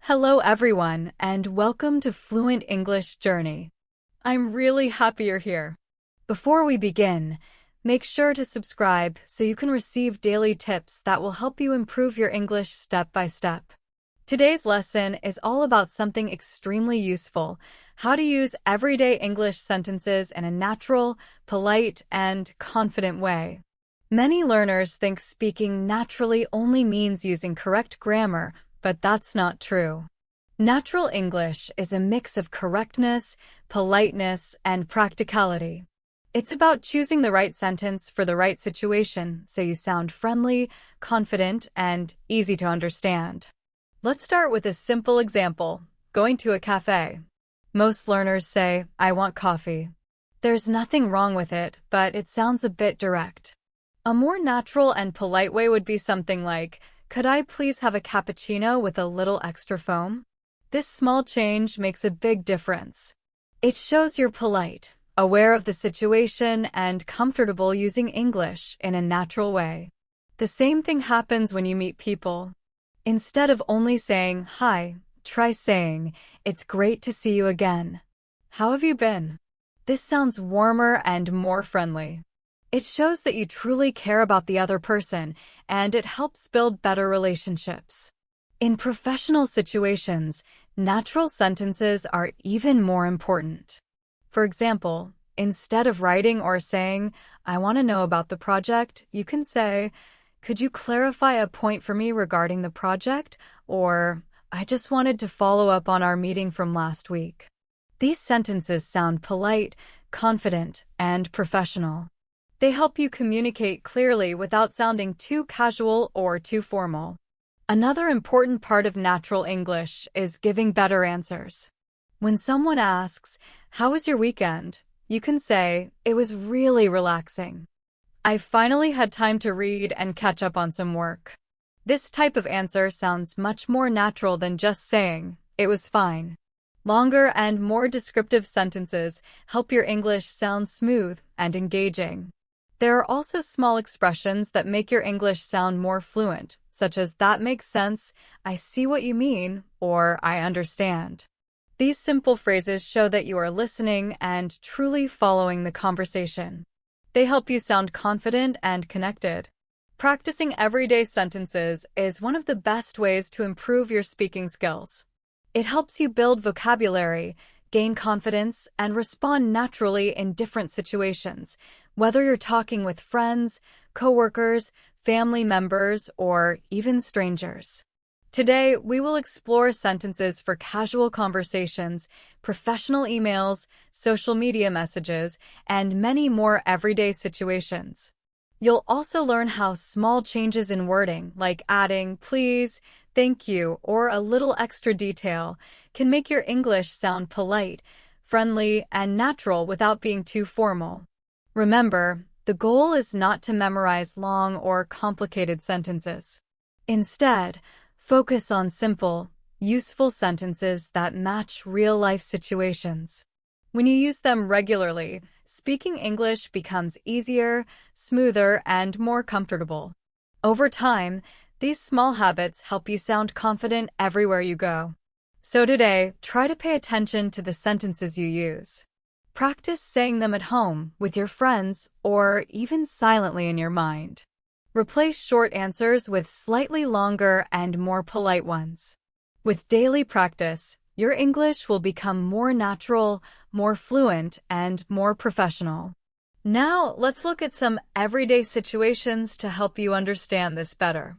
Hello everyone, and welcome to Fluent English Journey. I'm really happy you're here. Before we begin, make sure to subscribe so you can receive daily tips that will help you improve your English step by step. Today's lesson is all about something extremely useful: how to use everyday English sentences in a natural, polite, and confident way. Many learners think speaking naturally only means using correct grammar, but that's not true. Natural English is a mix of correctness, politeness, and practicality. It's about choosing the right sentence for the right situation so you sound friendly, confident, and easy to understand. Let's start with a simple example: going to a cafe. Most learners say, "I want coffee." There's nothing wrong with it, but it sounds a bit direct. A more natural and polite way would be something like, "Could I please have a cappuccino with a little extra foam?" This small change makes a big difference. It shows you're polite, aware of the situation, and comfortable using English in a natural way. The same thing happens when you meet people. Instead of only saying, "Hi," try saying, "It's great to see you again. How have you been?" This sounds warmer and more friendly. It shows that you truly care about the other person, and it helps build better relationships. In professional situations, natural sentences are even more important. For example, instead of writing or saying, "I want to know about the project," you can say, "Could you clarify a point for me regarding the project?" Or, "I just wanted to follow up on our meeting from last week." These sentences sound polite, confident, and professional. They help you communicate clearly without sounding too casual or too formal. Another important part of natural English is giving better answers. When someone asks, "How was your weekend?" you can say, "It was really relaxing. I finally had time to read and catch up on some work." This type of answer sounds much more natural than just saying, "It was fine." Longer and more descriptive sentences help your English sound smooth and engaging. There are also small expressions that make your English sound more fluent, such as "That makes sense," "I see what you mean," or "I understand." These simple phrases show that you are listening and truly following the conversation. They help you sound confident and connected. Practicing everyday sentences is one of the best ways to improve your speaking skills. It helps you build vocabulary, gain confidence, and respond naturally in different situations, whether you're talking with friends, coworkers, family members, or even strangers. Today, we will explore sentences for casual conversations, professional emails, social media messages, and many more everyday situations. You'll also learn how small changes in wording, like adding "please," "thank you," or a little extra detail, can make your English sound polite, friendly, and natural without being too formal. Remember, the goal is not to memorize long or complicated sentences. Instead, focus on simple, useful sentences that match real-life situations. When you use them regularly, speaking English becomes easier, smoother, and more comfortable. Over time, these small habits help you sound confident everywhere you go. So today, try to pay attention to the sentences you use. Practice saying them at home, with your friends, or even silently in your mind. Replace short answers with slightly longer and more polite ones. With daily practice, your English will become more natural, more fluent, and more professional. Now, let's look at some everyday situations to help you understand this better.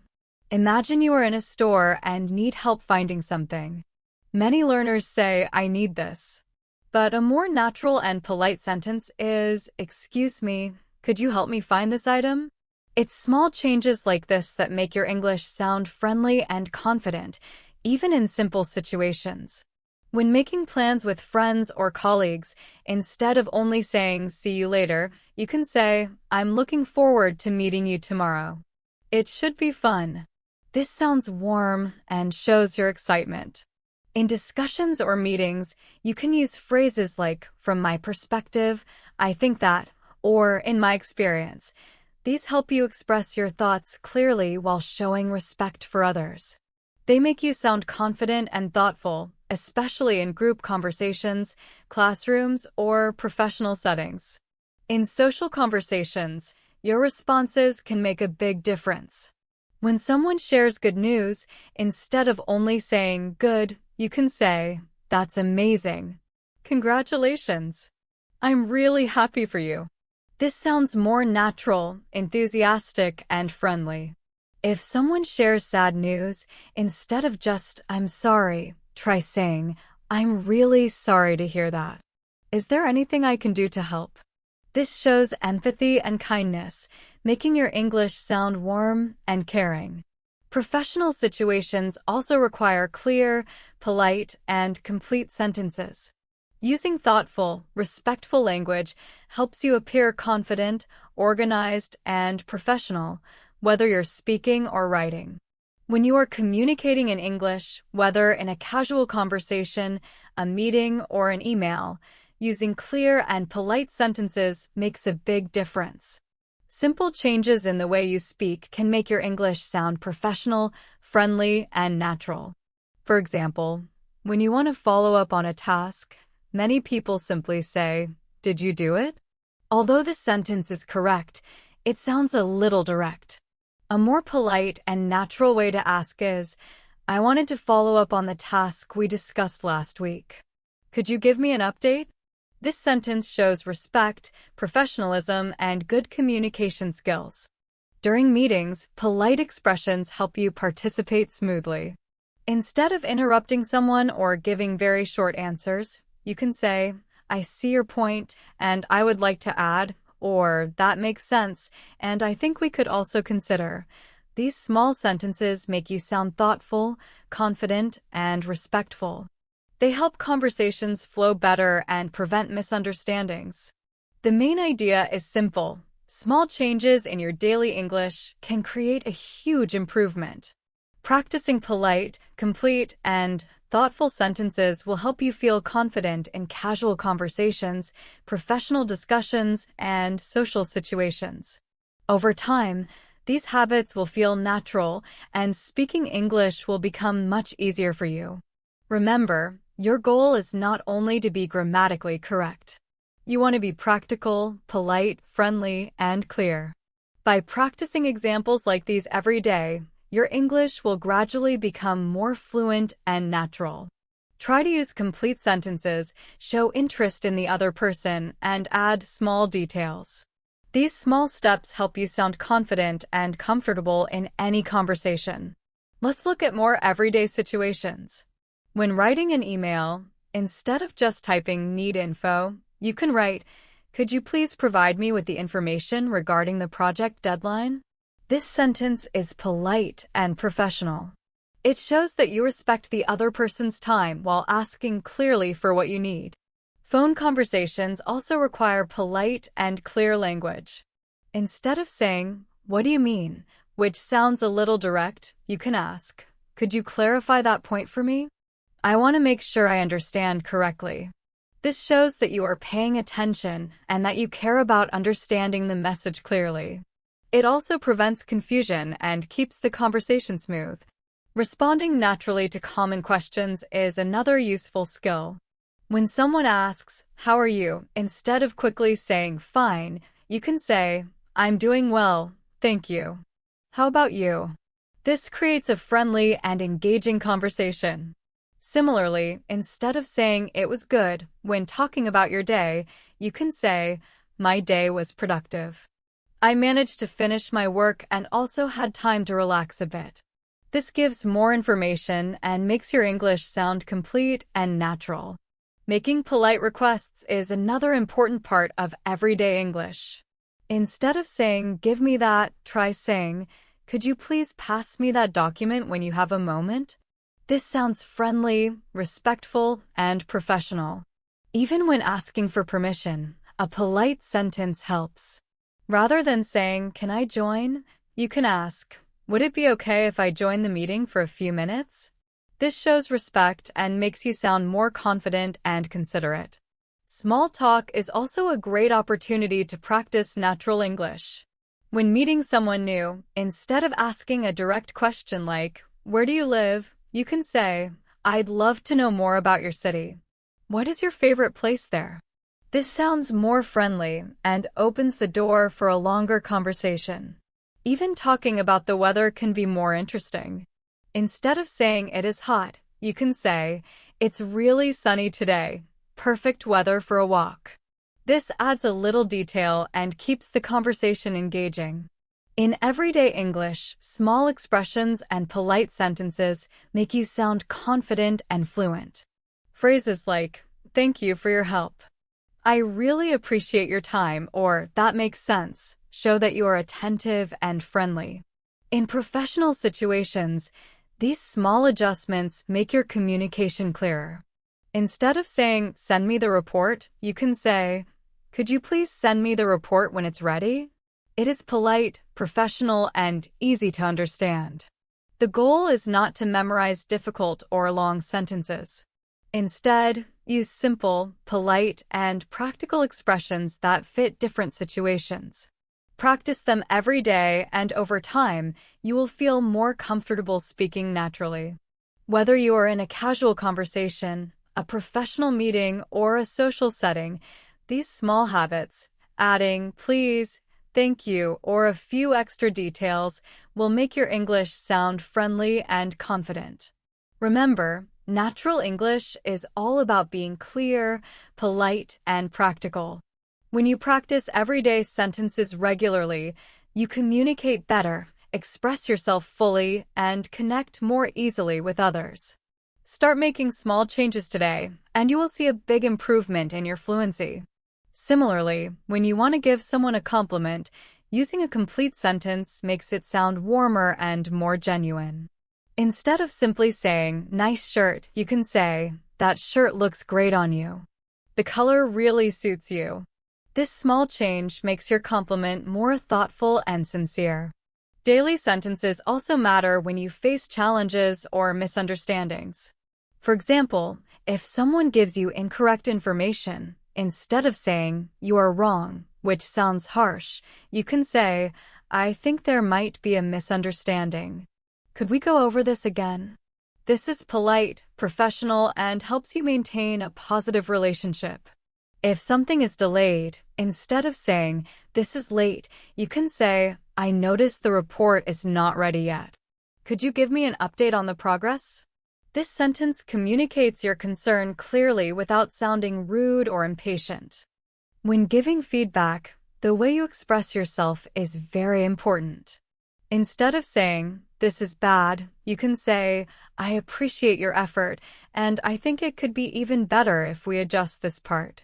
Imagine you are in a store and need help finding something. Many learners say, "I need this." But a more natural and polite sentence is, "Excuse me, could you help me find this item?" It's small changes like this that make your English sound friendly and confident, even in simple situations. When making plans with friends or colleagues, instead of only saying "see you later," you can say, "I'm looking forward to meeting you tomorrow. It should be fun." This sounds warm and shows your excitement. In discussions or meetings, you can use phrases like, "From my perspective, I think that," or "in my experience." These help you express your thoughts clearly while showing respect for others. They make you sound confident and thoughtful, especially in group conversations, classrooms, or professional settings. In social conversations, your responses can make a big difference. When someone shares good news, instead of only saying good, you can say, "That's amazing. Congratulations. I'm really happy for you." This sounds more natural, enthusiastic, and friendly. If someone shares sad news, instead of just, "I'm sorry," try saying, "I'm really sorry to hear that. Is there anything I can do to help?" This shows empathy and kindness, making your English sound warm and caring. Professional situations also require clear, polite, and complete sentences. Using thoughtful, respectful language helps you appear confident, organized, and professional, whether you're speaking or writing. When you are communicating in English, whether in a casual conversation, a meeting, or an email, using clear and polite sentences makes a big difference. Simple changes in the way you speak can make your English sound professional, friendly, and natural. For example, when you want to follow up on a task, many people simply say, "Did you do it?" Although the sentence is correct, it sounds a little direct. A more polite and natural way to ask is, "I wanted to follow up on the task we discussed last week. Could you give me an update?" This sentence shows respect, professionalism, and good communication skills. During meetings, polite expressions help you participate smoothly. Instead of interrupting someone or giving very short answers, you can say, "I see your point, and I would like to add," or "That makes sense, and I think we could also consider." These small sentences make you sound thoughtful, confident, and respectful. They help conversations flow better and prevent misunderstandings. The main idea is simple. Small changes in your daily English can create a huge improvement. Practicing polite, complete, and thoughtful sentences will help you feel confident in casual conversations, professional discussions, and social situations. Over time, these habits will feel natural, and speaking English will become much easier for you. Remember, your goal is not only to be grammatically correct. You want to be practical, polite, friendly, and clear. By practicing examples like these every day, your English will gradually become more fluent and natural. Try to use complete sentences, show interest in the other person, and add small details. These small steps help you sound confident and comfortable in any conversation. Let's look at more everyday situations. When writing an email, instead of just typing "need info," you can write, "Could you please provide me with the information regarding the project deadline?" This sentence is polite and professional. It shows that you respect the other person's time while asking clearly for what you need. Phone conversations also require polite and clear language. Instead of saying, "What do you mean?" which sounds a little direct, you can ask, "Could you clarify that point for me? I want to make sure I understand correctly." This shows that you are paying attention and that you care about understanding the message clearly. It also prevents confusion and keeps the conversation smooth. Responding naturally to common questions is another useful skill. When someone asks, "How are you?" instead of quickly saying "fine," you can say, "I'm doing well, thank you. How about you?" This creates a friendly and engaging conversation. Similarly, instead of saying "it was good" when talking about your day, you can say, "My day was productive. I managed to finish my work and also had time to relax a bit." This gives more information and makes your English sound complete and natural. Making polite requests is another important part of everyday English. Instead of saying, "Give me that," try saying, "Could you please pass me that document when you have a moment?" This sounds friendly, respectful, and professional. Even when asking for permission, a polite sentence helps. Rather than saying, "Can I join?" you can ask, "Would it be okay if I join the meeting for a few minutes?" This shows respect and makes you sound more confident and considerate. Small talk is also a great opportunity to practice natural English. When meeting someone new, instead of asking a direct question like, Where do you live? You can say, I'd love to know more about your city. What is your favorite place there? This sounds more friendly and opens the door for a longer conversation. Even talking about the weather can be more interesting. Instead of saying it is hot, you can say, it's really sunny today. Perfect weather for a walk. This adds a little detail and keeps the conversation engaging. In everyday English, small expressions and polite sentences make you sound confident and fluent. Phrases like, thank you for your help. I really appreciate your time, or that makes sense, show that you are attentive and friendly. In professional situations, these small adjustments make your communication clearer. Instead of saying, send me the report, you can say, could you please send me the report when it's ready? It is polite, professional, and easy to understand. The goal is not to memorize difficult or long sentences. Instead, use simple, polite, and practical expressions that fit different situations. Practice them every day, and over time, you will feel more comfortable speaking naturally. Whether you are in a casual conversation, a professional meeting, or a social setting, these small habits, adding please, thank you, or a few extra details, will make your English sound friendly and confident. Remember, natural English is all about being clear, polite, and practical. When you practice everyday sentences regularly, you communicate better, express yourself fully, and connect more easily with others. Start making small changes today, and you will see a big improvement in your fluency. Similarly, when you want to give someone a compliment, using a complete sentence makes it sound warmer and more genuine. Instead of simply saying, nice shirt, you can say, that shirt looks great on you. The color really suits you. This small change makes your compliment more thoughtful and sincere. Daily sentences also matter when you face challenges or misunderstandings. For example, if someone gives you incorrect information, instead of saying, you are wrong, which sounds harsh, you can say, I think there might be a misunderstanding. Could we go over this again? This is polite, professional, and helps you maintain a positive relationship. If something is delayed, instead of saying, this is late, you can say, I noticed the report is not ready yet. Could you give me an update on the progress? This sentence communicates your concern clearly without sounding rude or impatient. When giving feedback, the way you express yourself is very important. Instead of saying, this is bad, you can say, I appreciate your effort, and I think it could be even better if we adjust this part.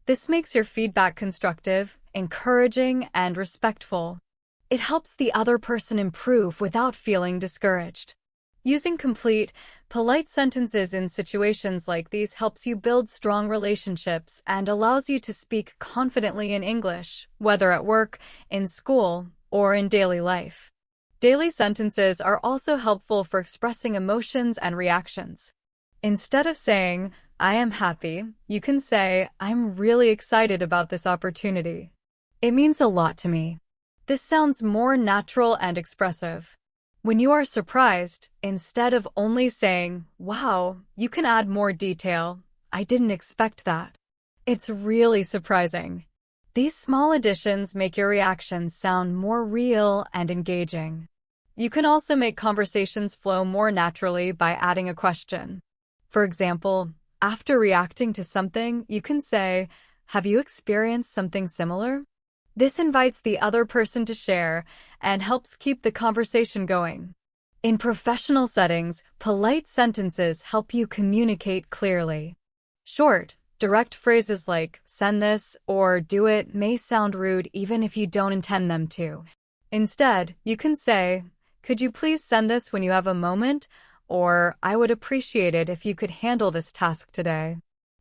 This makes your feedback constructive, encouraging, and respectful. It helps the other person improve without feeling discouraged. Using complete, polite sentences in situations like these helps you build strong relationships and allows you to speak confidently in English, whether at work, in school, or in daily life. Daily sentences are also helpful for expressing emotions and reactions. Instead of saying, I am happy, you can say, I'm really excited about this opportunity. It means a lot to me. This sounds more natural and expressive. When you are surprised, instead of only saying, wow, you can add more detail. I didn't expect that. It's really surprising. These small additions make your reactions sound more real and engaging. You can also make conversations flow more naturally by adding a question. For example, after reacting to something, you can say, have you experienced something similar? This invites the other person to share and helps keep the conversation going. In professional settings, polite sentences help you communicate clearly. Short, direct phrases like send this or do it may sound rude even if you don't intend them to. Instead, you can say, could you please send this when you have a moment? Or I would appreciate it if you could handle this task today.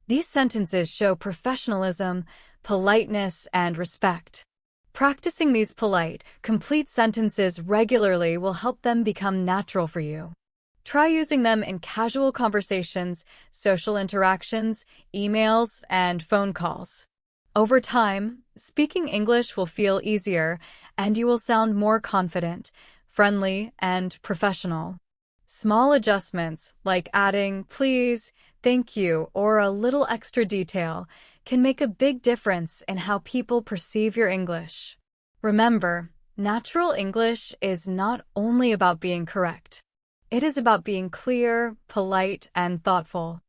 These sentences show professionalism, politeness, and respect. Practicing these polite, complete sentences regularly will help them become natural for you. Try using them in casual conversations, social interactions, emails, and phone calls. Over time, speaking English will feel easier, and you will sound more confident, friendly, and professional. Small adjustments, like adding please, thank you, or a little extra detail, can make a big difference in how people perceive your English. Remember, natural English is not only about being correct. It is about being clear, polite, and thoughtful.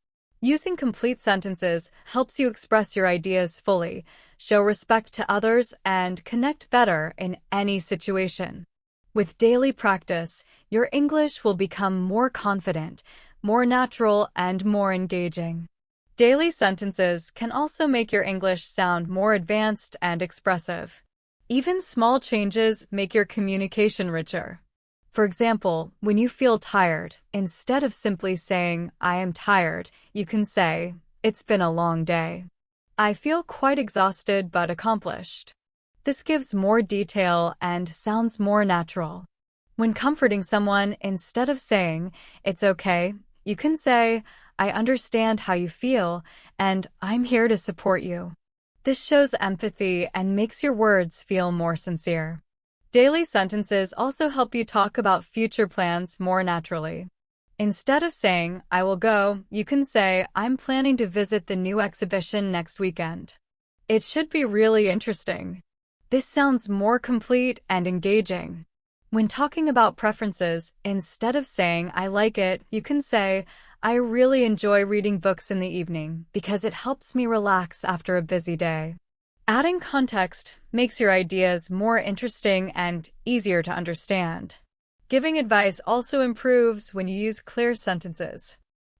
Using complete sentences helps you express your ideas fully, show respect to others, and connect better in any situation. With daily practice, your English will become more confident, more natural, and more engaging. Daily sentences can also make your English sound more advanced and expressive. Even small changes make your communication richer. For example, when you feel tired, instead of simply saying, I am tired, you can say, it's been a long day. I feel quite exhausted but accomplished. This gives more detail and sounds more natural. When comforting someone, instead of saying, it's okay, you can say, I understand how you feel, and I'm here to support you. This shows empathy and makes your words feel more sincere. Daily sentences also help you talk about future plans more naturally. Instead of saying, I will go, you can say, I'm planning to visit the new exhibition next weekend. It should be really interesting. This sounds more complete and engaging. When talking about preferences, instead of saying, I like it, you can say, I really enjoy reading books in the evening because it helps me relax after a busy day. Adding context makes your ideas more interesting and easier to understand. Giving advice also improves when you use clear sentences.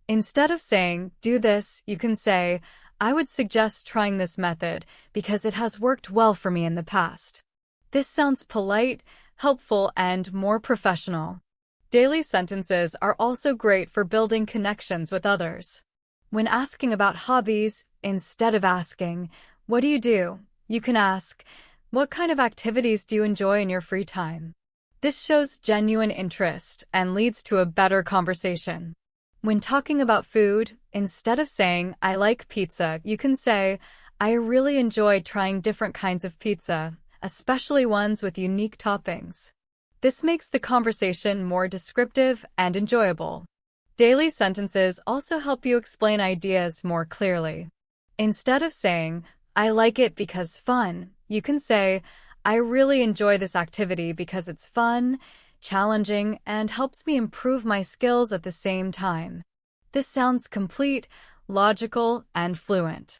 Instead of saying, do this, you can say, I would suggest trying this method because it has worked well for me in the past. This sounds polite, helpful, and more professional. Daily sentences are also great for building connections with others. When asking about hobbies, instead of asking, what do? You can ask, what kind of activities do you enjoy in your free time? This shows genuine interest and leads to a better conversation. When talking about food, instead of saying, I like pizza, you can say, I really enjoy trying different kinds of pizza, especially ones with unique toppings. This makes the conversation more descriptive and enjoyable. Daily sentences also help you explain ideas more clearly. Instead of saying, I like it because fun, you can say, I really enjoy this activity because it's fun, challenging, and helps me improve my skills at the same time. This sounds complete, logical, and fluent.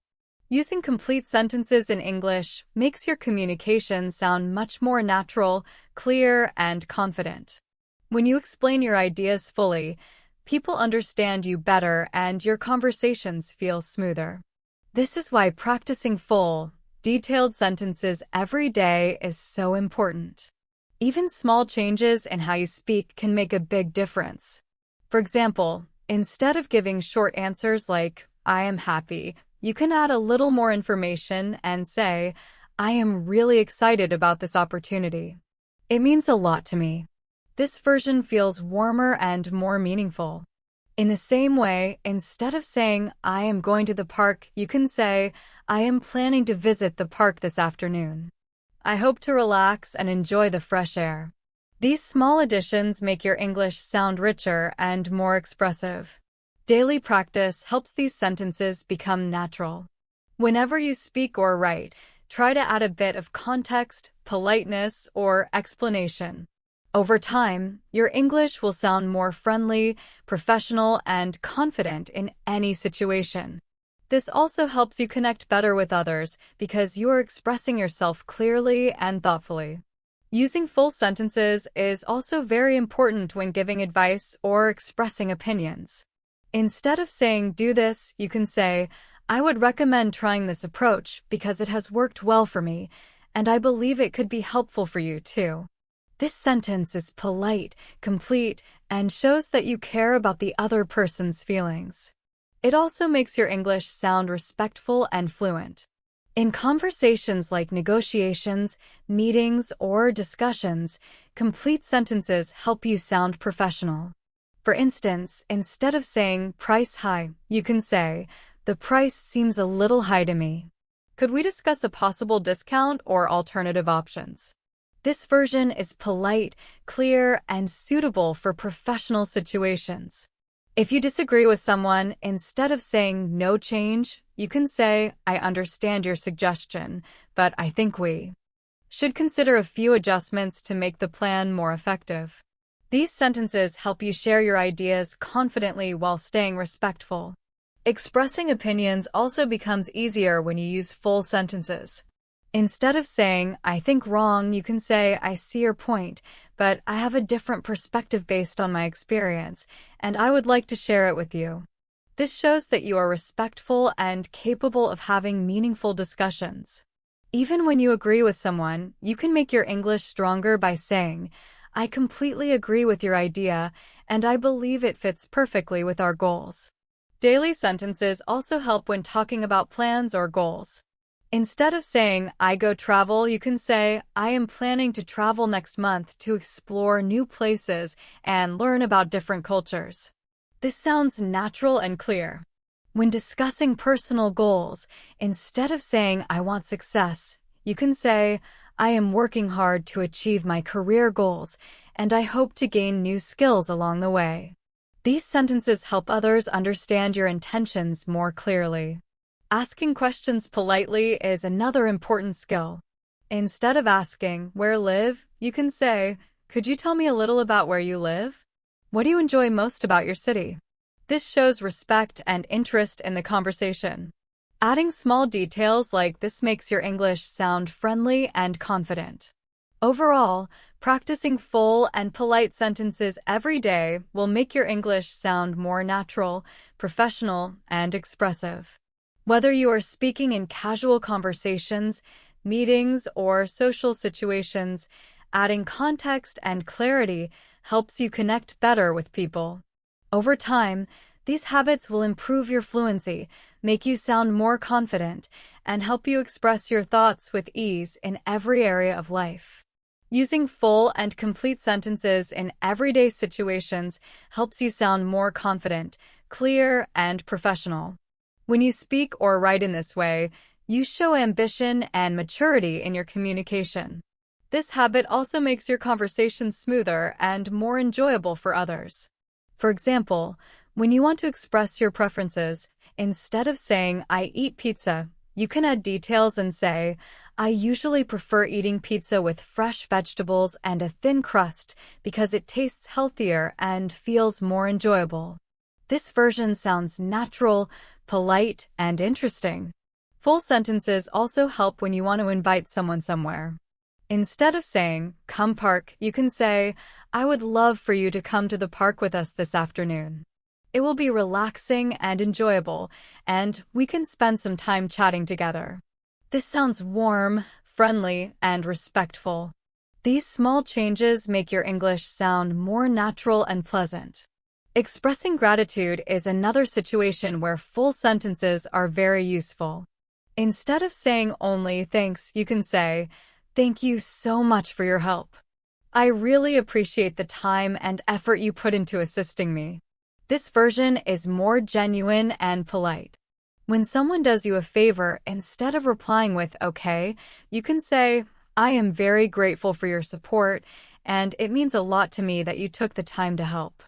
Using complete sentences in English makes your communication sound much more natural, clear, and confident. When you explain your ideas fully, people understand you better and your conversations feel smoother. This is why practicing full, detailed sentences every day is so important. Even small changes in how you speak can make a big difference. For example, instead of giving short answers like, I am happy, you can add a little more information and say, I am really excited about this opportunity. It means a lot to me. This version feels warmer and more meaningful. In the same way, instead of saying, I am going to the park, you can say, I am planning to visit the park this afternoon. I hope to relax and enjoy the fresh air. These small additions make your English sound richer and more expressive. Daily practice helps these sentences become natural. Whenever you speak or write, try to add a bit of context, politeness, or explanation. Over time, your English will sound more friendly, professional, and confident in any situation. This also helps you connect better with others because you are expressing yourself clearly and thoughtfully. Using full sentences is also very important when giving advice or expressing opinions. Instead of saying, do this, you can say, I would recommend trying this approach because it has worked well for me, and I believe it could be helpful for you too. This sentence is polite, complete, and shows that you care about the other person's feelings. It also makes your English sound respectful and fluent. In conversations like negotiations, meetings, or discussions, complete sentences help you sound professional. For instance, instead of saying, price high, you can say, the price seems a little high to me. Could we discuss a possible discount or alternative options? This version is polite, clear, and suitable for professional situations. If you disagree with someone, instead of saying no change, you can say, I understand your suggestion, but I think we should consider a few adjustments to make the plan more effective. These sentences help you share your ideas confidently while staying respectful. Expressing opinions also becomes easier when you use full sentences. Instead of saying, I think wrong, you can say, I see your point, but I have a different perspective based on my experience, and I would like to share it with you. This shows that you are respectful and capable of having meaningful discussions. Even when you agree with someone, you can make your English stronger by saying, I completely agree with your idea, and I believe it fits perfectly with our goals. Daily sentences also help when talking about plans or goals. Instead of saying, I go travel, you can say, I am planning to travel next month to explore new places and learn about different cultures. This sounds natural and clear. When discussing personal goals, instead of saying, I want success, you can say, I am working hard to achieve my career goals, and I hope to gain new skills along the way. These sentences help others understand your intentions more clearly. Asking questions politely is another important skill. Instead of asking, where live, you can say, could you tell me a little about where you live? What do you enjoy most about your city? This shows respect and interest in the conversation. Adding small details like this makes your English sound friendly and confident. Overall, practicing full and polite sentences every day will make your English sound more natural, professional, and expressive. Whether you are speaking in casual conversations, meetings, or social situations, adding context and clarity helps you connect better with people. Over time, these habits will improve your fluency, make you sound more confident, and help you express your thoughts with ease in every area of life. Using full and complete sentences in everyday situations helps you sound more confident, clear, and professional. When you speak or write in this way, you show ambition and maturity in your communication. This habit also makes your conversation smoother and more enjoyable for others. For example, when you want to express your preferences, instead of saying, I eat pizza, you can add details and say, I usually prefer eating pizza with fresh vegetables and a thin crust because it tastes healthier and feels more enjoyable. This version sounds natural, polite, and interesting. Full sentences also help when you want to invite someone somewhere. Instead of saying, come park, you can say, I would love for you to come to the park with us this afternoon. It will be relaxing and enjoyable, and we can spend some time chatting together. This sounds warm, friendly, and respectful. These small changes make your English sound more natural and pleasant. Expressing gratitude is another situation where full sentences are very useful. Instead of saying only thanks, you can say, thank you so much for your help. I really appreciate the time and effort you put into assisting me. This version is more genuine and polite. When someone does you a favor, instead of replying with okay, you can say, I am very grateful for your support, and it means a lot to me that you took the time to help.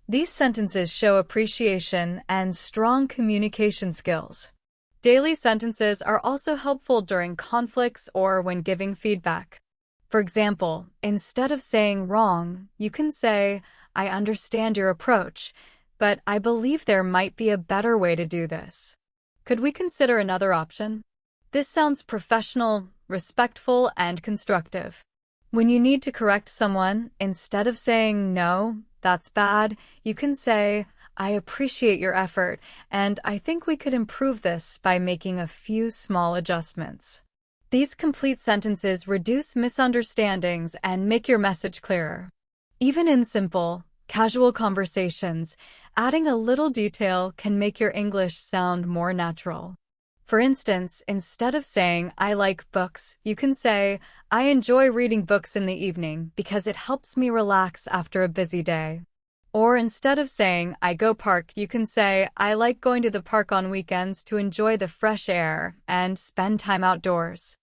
These sentences show appreciation and strong communication skills. Daily sentences are also helpful during conflicts or when giving feedback. For example, instead of saying wrong, you can say, I understand your approach, but I believe there might be a better way to do this. Could we consider another option? This sounds professional, respectful, and constructive. When you need to correct someone, instead of saying no, that's bad, you can say, I appreciate your effort, and I think we could improve this by making a few small adjustments. These complete sentences reduce misunderstandings and make your message clearer. Even in simple, casual conversations, adding a little detail can make your English sound more natural. For instance, instead of saying, I like books, you can say, I enjoy reading books in the evening because it helps me relax after a busy day. Or instead of saying, I go park, you can say, I like going to the park on weekends to enjoy the fresh air and spend time outdoors.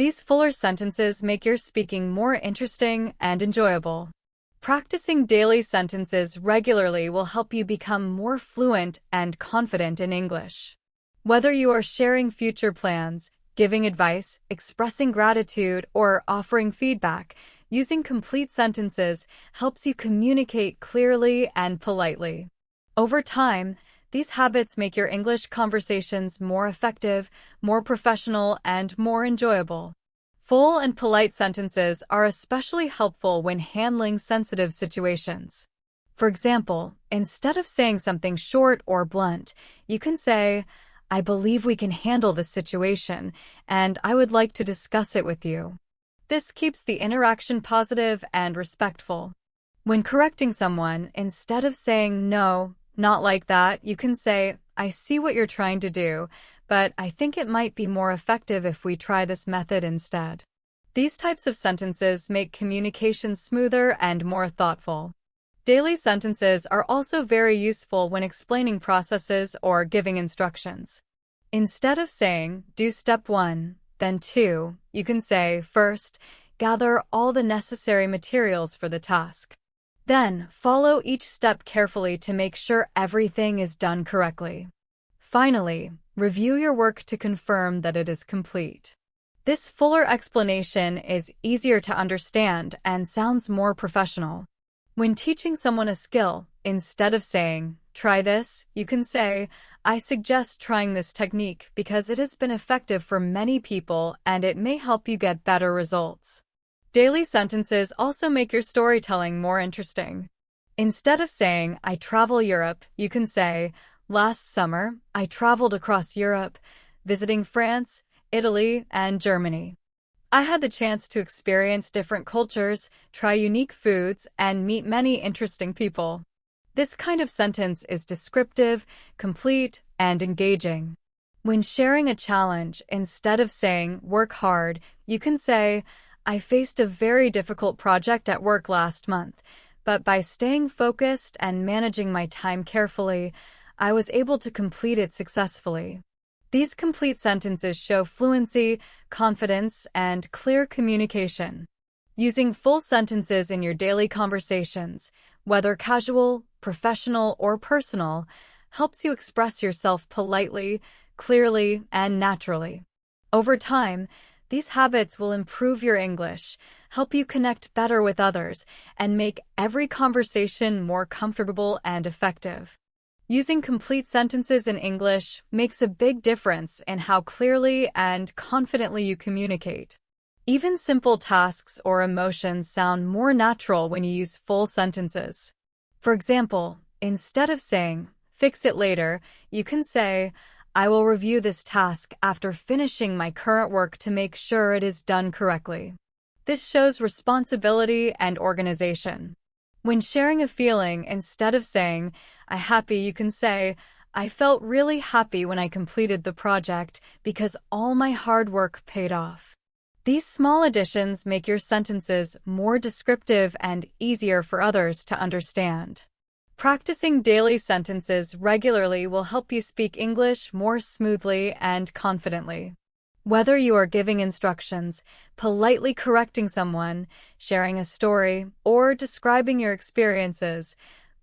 These fuller sentences make your speaking more interesting and enjoyable. Practicing daily sentences regularly will help you become more fluent and confident in English. Whether you are sharing future plans, giving advice, expressing gratitude, or offering feedback, using complete sentences helps you communicate clearly and politely. Over time, these habits make your English conversations more effective, more professional, and more enjoyable. Full and polite sentences are especially helpful when handling sensitive situations. For example, instead of saying something short or blunt, you can say, "I believe we can handle this situation, and I would like to discuss it with you." This keeps the interaction positive and respectful. When correcting someone, instead of saying, "No, not like that," you can say, "I see what you're trying to do, but I think it might be more effective if we try this method instead." These types of sentences make communication smoother and more thoughtful. Daily sentences are also very useful when explaining processes or giving instructions. Instead of saying, "Do step 1, then 2, you can say, "First, gather all the necessary materials for the task. Then, follow each step carefully to make sure everything is done correctly. Finally, review your work to confirm that it is complete." This fuller explanation is easier to understand and sounds more professional. When teaching someone a skill, instead of saying, "Try this," you can say, "I suggest trying this technique because it has been effective for many people and it may help you get better results." Daily sentences also make your storytelling more interesting. Instead of saying, "I travel Europe," you can say, "Last summer, I traveled across Europe, visiting France, Italy, and Germany. I had the chance to experience different cultures, try unique foods, and meet many interesting people." This kind of sentence is descriptive, complete, and engaging. When sharing a challenge, instead of saying, "Work hard," you can say, "I faced a very difficult project at work last month, but by staying focused and managing my time carefully, I was able to complete it successfully." These complete sentences show fluency, confidence, and clear communication. Using full sentences in your daily conversations, whether casual, professional, or personal, helps you express yourself politely, clearly, and naturally. Over time, these habits will improve your English, help you connect better with others, and make every conversation more comfortable and effective. Using complete sentences in English makes a big difference in how clearly and confidently you communicate. Even simple tasks or emotions sound more natural when you use full sentences. For example, instead of saying, "Fix it later," you can say, "I will review this task after finishing my current work to make sure it is done correctly." This shows responsibility and organization. When sharing a feeling, instead of saying, "I'm happy," you can say, "I felt really happy when I completed the project because all my hard work paid off." These small additions make your sentences more descriptive and easier for others to understand. Practicing daily sentences regularly will help you speak English more smoothly and confidently. Whether you are giving instructions, politely correcting someone, sharing a story, or describing your experiences,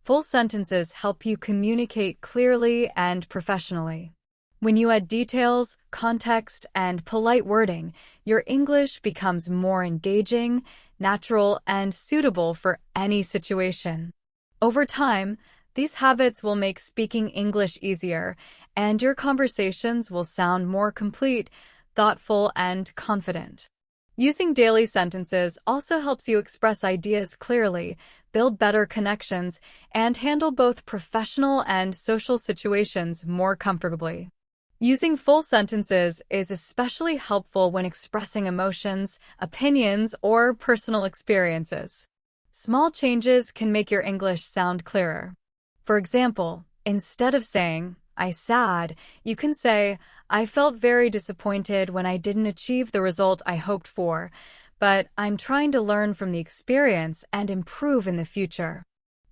full sentences help you communicate clearly and professionally. When you add details, context, and polite wording, your English becomes more engaging, natural, and suitable for any situation. Over time, these habits will make speaking English easier, and your conversations will sound more complete, thoughtful, and confident. Using daily sentences also helps you express ideas clearly, build better connections, and handle both professional and social situations more comfortably. Using full sentences is especially helpful when expressing emotions, opinions, or personal experiences. Small changes can make your English sound clearer. For example, instead of saying, "I sad," you can say, "I felt very disappointed when I didn't achieve the result I hoped for, but I'm trying to learn from the experience and improve in the future."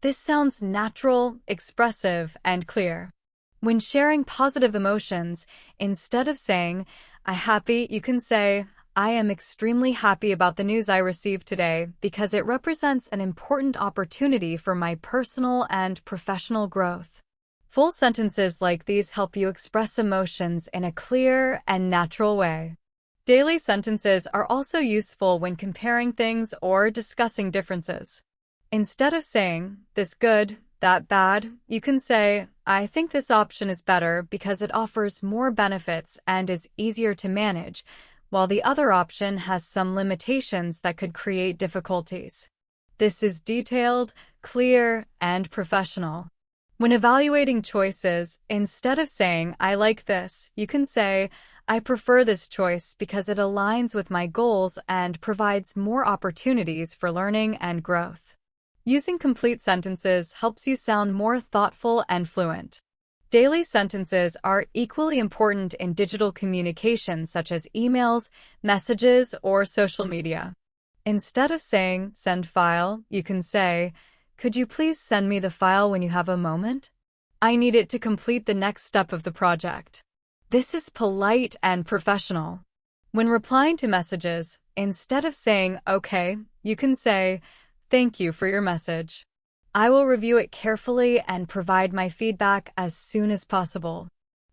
This sounds natural, expressive, and clear. When sharing positive emotions, instead of saying, "I'm happy," you can say, I am extremely happy about the news I received today because it represents an important opportunity for my personal and professional growth. Full sentences like these help you express emotions in a clear and natural way. Daily sentences are also useful when comparing things or discussing differences. Instead of saying, this good, that bad, you can say, I think this option is better because it offers more benefits and is easier to manage, while the other option has some limitations that could create difficulties. This is detailed, clear, and professional. When evaluating choices, instead of saying, I like this, you can say, I prefer this choice because it aligns with my goals and provides more opportunities for learning and growth. Using complete sentences helps you sound more thoughtful and fluent. Daily sentences are equally important in digital communication such as emails, messages, or social media. Instead of saying, send file, you can say, could you please send me the file when you have a moment? I need it to complete the next step of the project. This is polite and professional. When replying to messages, instead of saying, okay, you can say, thank you for your message. I will review it carefully and provide my feedback as soon as possible.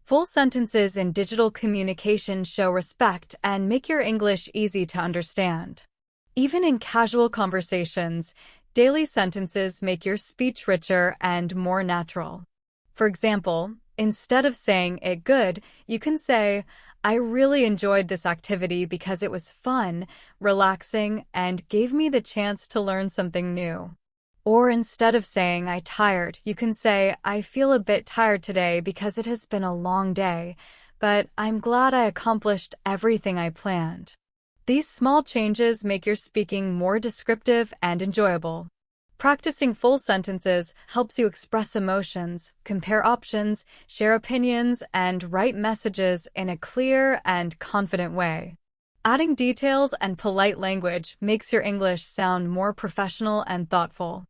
Full sentences in digital communication show respect and make your English easy to understand. Even in casual conversations, daily sentences make your speech richer and more natural. For example, instead of saying it good, you can say, I really enjoyed this activity because it was fun, relaxing, and gave me the chance to learn something new. Or instead of saying I'm tired, you can say, I feel a bit tired today because it has been a long day, but I'm glad I accomplished everything I planned. These small changes make your speaking more descriptive and enjoyable. Practicing full sentences helps you express emotions, compare options, share opinions, and write messages in a clear and confident way. Adding details and polite language makes your English sound more professional and thoughtful.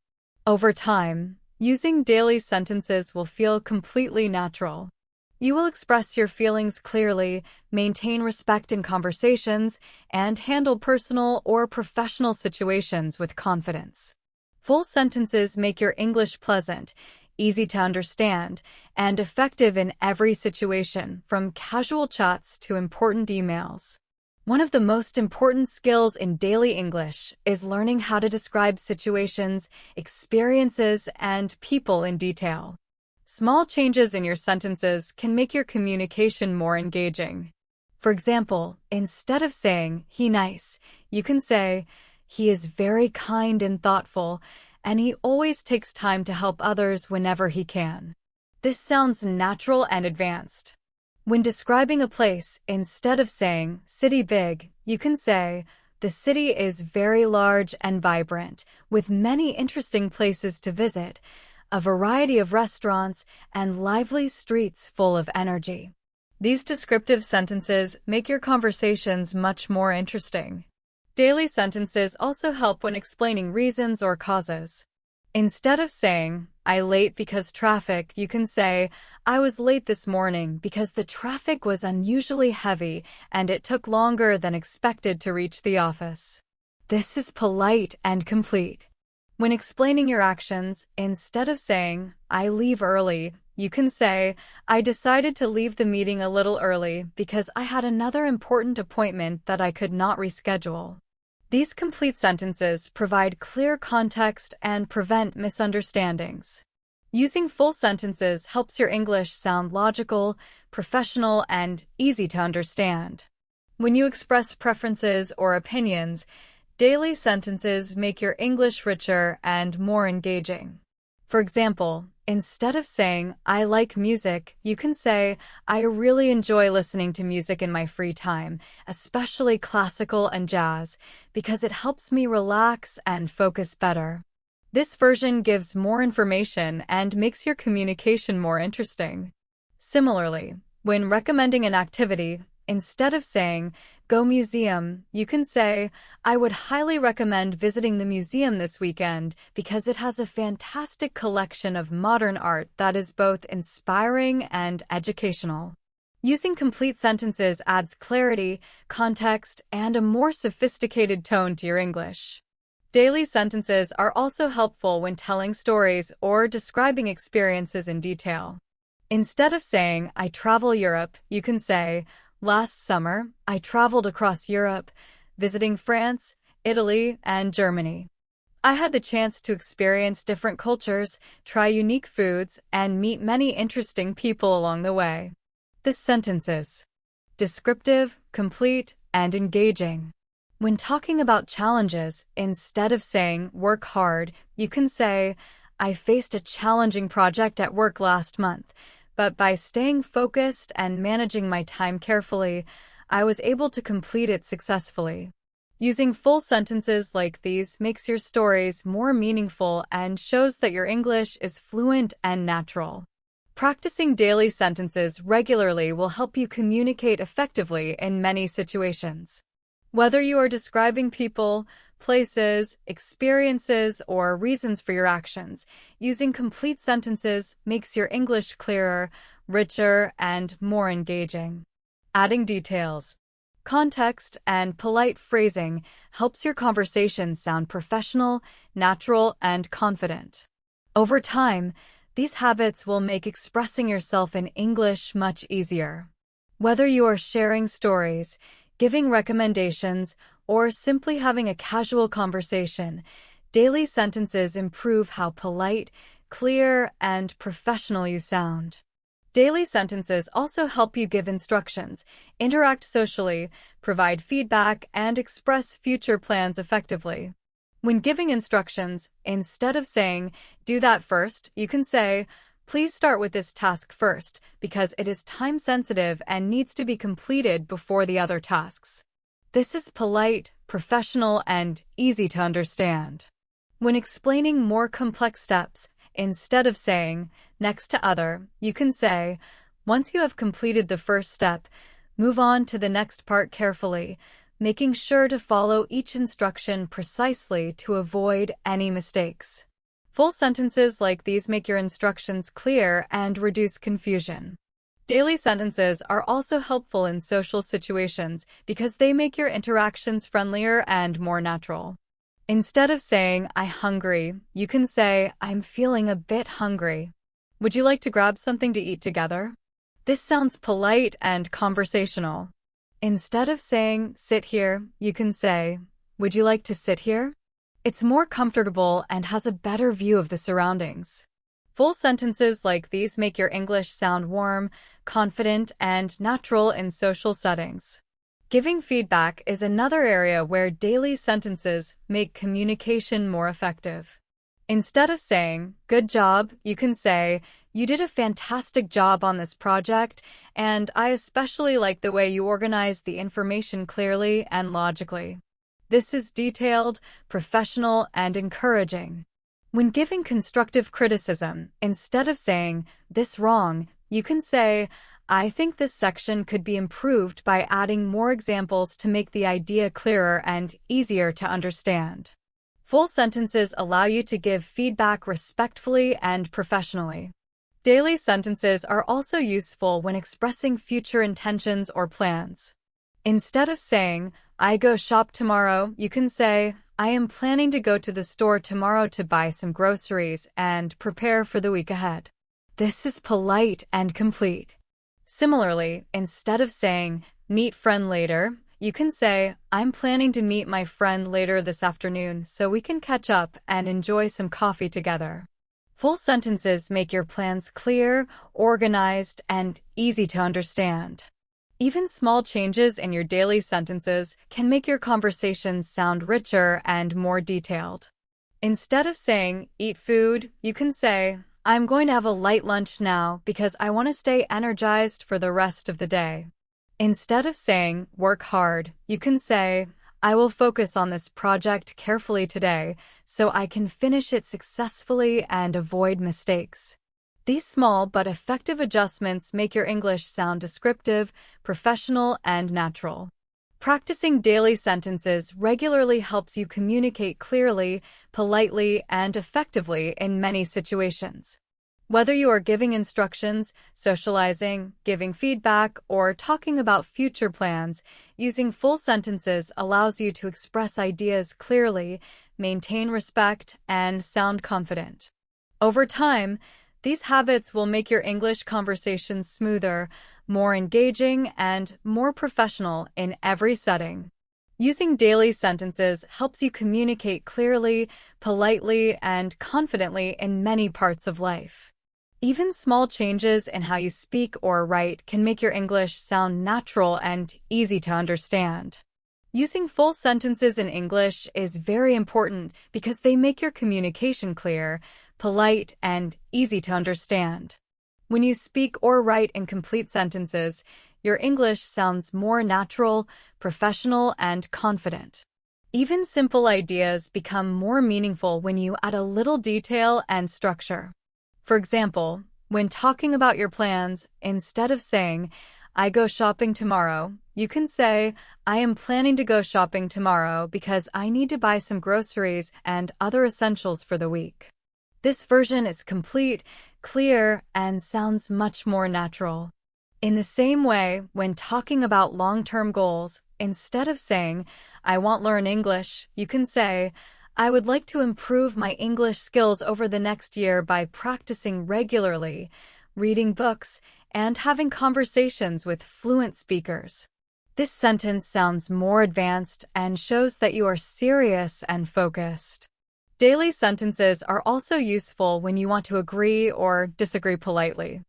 Over time, using daily sentences will feel completely natural. You will express your feelings clearly, maintain respect in conversations, and handle personal or professional situations with confidence. Full sentences make your English pleasant, easy to understand, and effective in every situation, from casual chats to important emails. One of the most important skills in daily English is learning how to describe situations, experiences, and people in detail. Small changes in your sentences can make your communication more engaging. For example, instead of saying, he nice, you can say, he is very kind and thoughtful, and he always takes time to help others whenever he can. This sounds natural and advanced. When describing a place, instead of saying, city big, you can say, the city is very large and vibrant, with many interesting places to visit, a variety of restaurants, and lively streets full of energy. These descriptive sentences make your conversations much more interesting. Daily sentences also help when explaining reasons or causes. Instead of saying, I late because traffic, you can say, I was late this morning because the traffic was unusually heavy and it took longer than expected to reach the office. This is polite and complete. When explaining your actions, instead of saying, I leave early, you can say, I decided to leave the meeting a little early because I had another important appointment that I could not reschedule. These complete sentences provide clear context and prevent misunderstandings. Using full sentences helps your English sound logical, professional, and easy to understand. When you express preferences or opinions, daily sentences make your English richer and more engaging. For example, instead of saying, I like music, you can say, I really enjoy listening to music in my free time, especially classical and jazz, because it helps me relax and focus better. This version gives more information and makes your communication more interesting. Similarly, when recommending an activity, instead of saying, go museum, you can say, I would highly recommend visiting the museum this weekend because it has a fantastic collection of modern art that is both inspiring and educational. Using complete sentences adds clarity, context, and a more sophisticated tone to your English. Daily sentences are also helpful when telling stories or describing experiences in detail. Instead of saying, I travel Europe, you can say, last summer, I traveled across Europe, visiting France, Italy, and Germany. I had the chance to experience different cultures, try unique foods, and meet many interesting people along the way. This sentence is descriptive, complete, and engaging. When talking about challenges, instead of saying, work hard, you can say, I faced a challenging project at work last month, but by staying focused and managing my time carefully, I was able to complete it successfully. Using full sentences like these makes your stories more meaningful and shows that your English is fluent and natural. Practicing daily sentences regularly will help you communicate effectively in many situations. Whether you are describing people, places, experiences, or reasons for your actions, using complete sentences makes your English clearer, richer, and more engaging. Adding details, context, and polite phrasing helps your conversation sound professional, natural, and confident. Over time, these habits will make expressing yourself in English much easier. Whether you are sharing stories, giving recommendations, or simply having a casual conversation, daily sentences improve how polite, clear, and professional you sound. Daily sentences also help you give instructions, interact socially, provide feedback, and express future plans effectively. When giving instructions, instead of saying, do that first, you can say, please start with this task first because it is time-sensitive and needs to be completed before the other tasks. This is polite, professional, and easy to understand. When explaining more complex steps, instead of saying, next to other, you can say, once you have completed the first step, move on to the next part carefully, making sure to follow each instruction precisely to avoid any mistakes. Full sentences like these make your instructions clear and reduce confusion. Daily sentences are also helpful in social situations because they make your interactions friendlier and more natural. Instead of saying, I'm hungry, you can say, I'm feeling a bit hungry. Would you like to grab something to eat together? This sounds polite and conversational. Instead of saying, sit here, you can say, would you like to sit here? It's more comfortable and has a better view of the surroundings. Full sentences like these make your English sound warm, confident, and natural in social settings. Giving feedback is another area where daily sentences make communication more effective. Instead of saying, good job, you can say, you did a fantastic job on this project, and I especially like the way you organized the information clearly and logically. This is detailed, professional, and encouraging. When giving constructive criticism, instead of saying, this wrong, you can say, I think this section could be improved by adding more examples to make the idea clearer and easier to understand. Full sentences allow you to give feedback respectfully and professionally. Daily sentences are also useful when expressing future intentions or plans. Instead of saying, I go shop tomorrow, you can say, I am planning to go to the store tomorrow to buy some groceries and prepare for the week ahead. This is polite and complete. Similarly, instead of saying, meet friend later, you can say, I'm planning to meet my friend later this afternoon so we can catch up and enjoy some coffee together. Full sentences make your plans clear, organized, and easy to understand. Even small changes in your daily sentences can make your conversations sound richer and more detailed. Instead of saying, eat food, you can say, I'm going to have a light lunch now because I want to stay energized for the rest of the day. Instead of saying, work hard, you can say, I will focus on this project carefully today so I can finish it successfully and avoid mistakes. These small but effective adjustments make your English sound descriptive, professional, and natural. Practicing daily sentences regularly helps you communicate clearly, politely, and effectively in many situations. Whether you are giving instructions, socializing, giving feedback, or talking about future plans, using full sentences allows you to express ideas clearly, maintain respect, and sound confident. Over time, these habits will make your English conversations smoother, more engaging, and more professional in every setting. Using daily sentences helps you communicate clearly, politely, and confidently in many parts of life. Even small changes in how you speak or write can make your English sound natural and easy to understand. Using full sentences in English is very important because they make your communication clear, polite, and easy to understand. When you speak or write in complete sentences, your English sounds more natural, professional, and confident. Even simple ideas become more meaningful when you add a little detail and structure. For example, when talking about your plans, instead of saying, "I go shopping tomorrow," you can say, "I am planning to go shopping tomorrow because I need to buy some groceries and other essentials for the week." This version is complete, clear, and sounds much more natural. In the same way, when talking about long-term goals, instead of saying, "I want to learn English," you can say, "I would like to improve my English skills over the next year by practicing regularly, reading books, and having conversations with fluent speakers." This sentence sounds more advanced and shows that you are serious and focused. Daily sentences are also useful when you want to agree or disagree politely.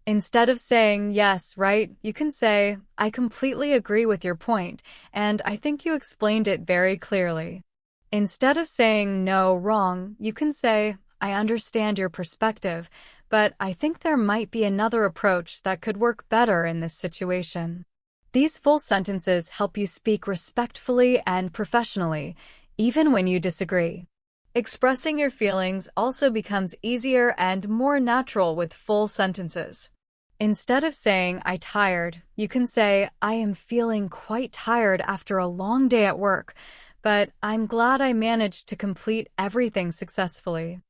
Instead of saying, "Yes, right," you can say, "I completely agree with your point, and I think you explained it very clearly." Instead of saying, "No, wrong," you can say, "I understand your perspective, but I think there might be another approach that could work better in this situation." These full sentences help you speak respectfully and professionally, even when you disagree. Expressing your feelings also becomes easier and more natural with full sentences. Instead of saying, "I tired," you can say, "I am feeling quite tired after a long day at work, but I'm glad I managed to complete everything successfully."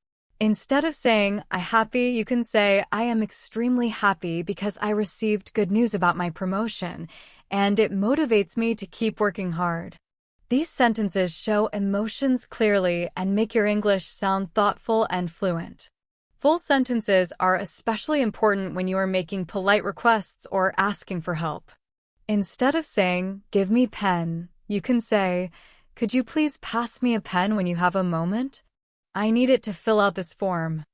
Instead of saying, "I happy," you can say, "I am extremely happy because I received good news about my promotion, and it motivates me to keep working hard." These sentences show emotions clearly and make your English sound thoughtful and fluent. Full sentences are especially important when you are making polite requests or asking for help. Instead of saying, "Give me pen," you can say, "Could you please pass me a pen when you have a moment? I need it to fill out this form."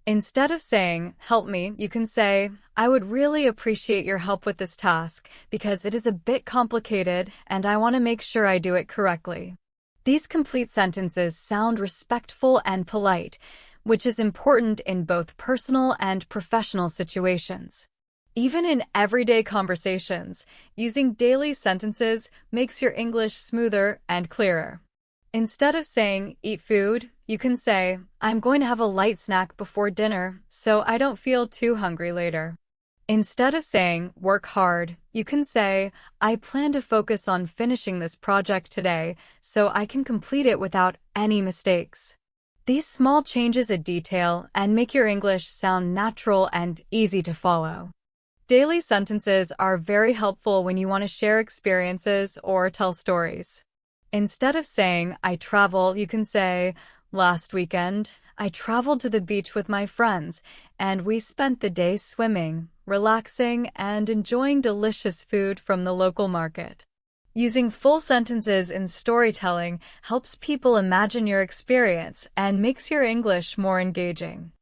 Instead of saying, "Help me," you can say, "I would really appreciate your help with this task because it is a bit complicated and I want to make sure I do it correctly." These complete sentences sound respectful and polite, which is important in both personal and professional situations. Even in everyday conversations, using daily sentences makes your English smoother and clearer. Instead of saying, "Eat food," you can say, "I'm going to have a light snack before dinner, so I don't feel too hungry later." Instead of saying, "Work hard," you can say, "I plan to focus on finishing this project today, so I can complete it without any mistakes." These small changes add detail and make your English sound natural and easy to follow. Daily sentences are very helpful when you want to share experiences or tell stories. Instead of saying, "I travel," you can say, "Last weekend, I traveled to the beach with my friends, and we spent the day swimming, relaxing, and enjoying delicious food from the local market." Using full sentences in storytelling helps people imagine your experience and makes your English more engaging.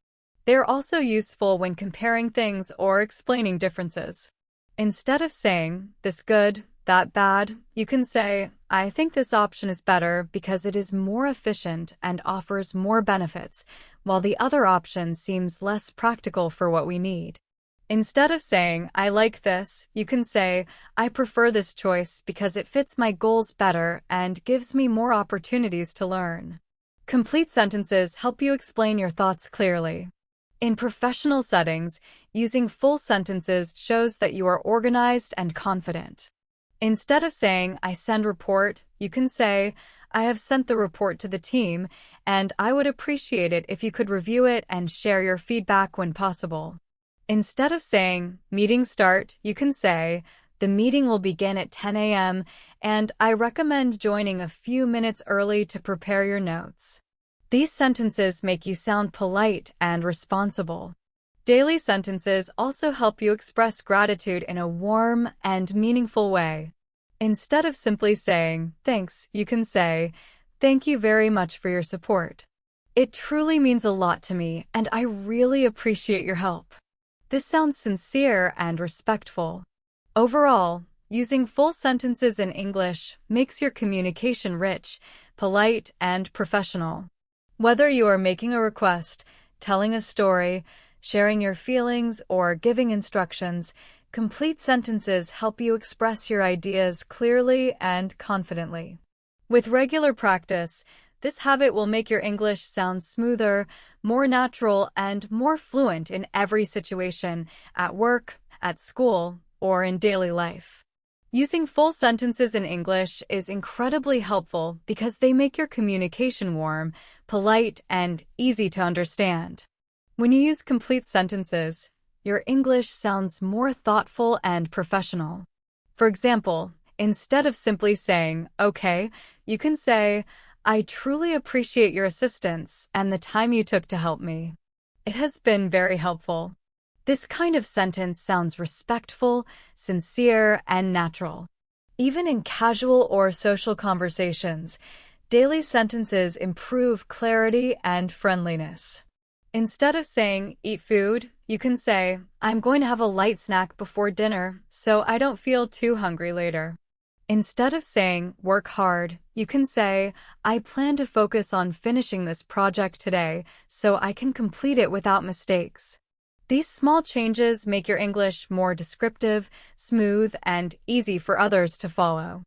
They're also useful when comparing things or explaining differences. Instead of saying, "This good, that bad," you can say, "I think this option is better because it is more efficient and offers more benefits, while the other option seems less practical for what we need." Instead of saying, "I like this," you can say, "I prefer this choice because it fits my goals better and gives me more opportunities to learn." Complete sentences help you explain your thoughts clearly. In professional settings, using full sentences shows that you are organized and confident. Instead of saying, "I send report," you can say, I have sent the report to the team, and I would appreciate it if you could review it and share your feedback when possible. Instead of saying, meeting start, you can say, the meeting will begin at 10 a.m., and I recommend joining a few minutes early to prepare your notes. These sentences make you sound polite and responsible. Daily sentences also help you express gratitude in a warm and meaningful way. Instead of simply saying, thanks, you can say, thank you very much for your support. It truly means a lot to me, and I really appreciate your help. This sounds sincere and respectful. Overall, using full sentences in English makes your communication rich, polite, and professional. Whether you are making a request, telling a story, sharing your feelings, or giving instructions, complete sentences help you express your ideas clearly and confidently. With regular practice, this habit will make your English sound smoother, more natural, and more fluent in every situation, at work, at school, or in daily life. Using full sentences in English is incredibly helpful because they make your communication warm, polite, and easy to understand. When you use complete sentences, your English sounds more thoughtful and professional. For example, instead of simply saying, okay, you can say, I truly appreciate your assistance and the time you took to help me. It has been very helpful. This kind of sentence sounds respectful, sincere, and natural. Even in casual or social conversations, daily sentences improve clarity and friendliness. Instead of saying, eat food, you can say, I'm going to have a light snack before dinner, so I don't feel too hungry later. Instead of saying, work hard, you can say, I plan to focus on finishing this project today, so I can complete it without mistakes. These small changes make your English more descriptive, smooth, and easy for others to follow.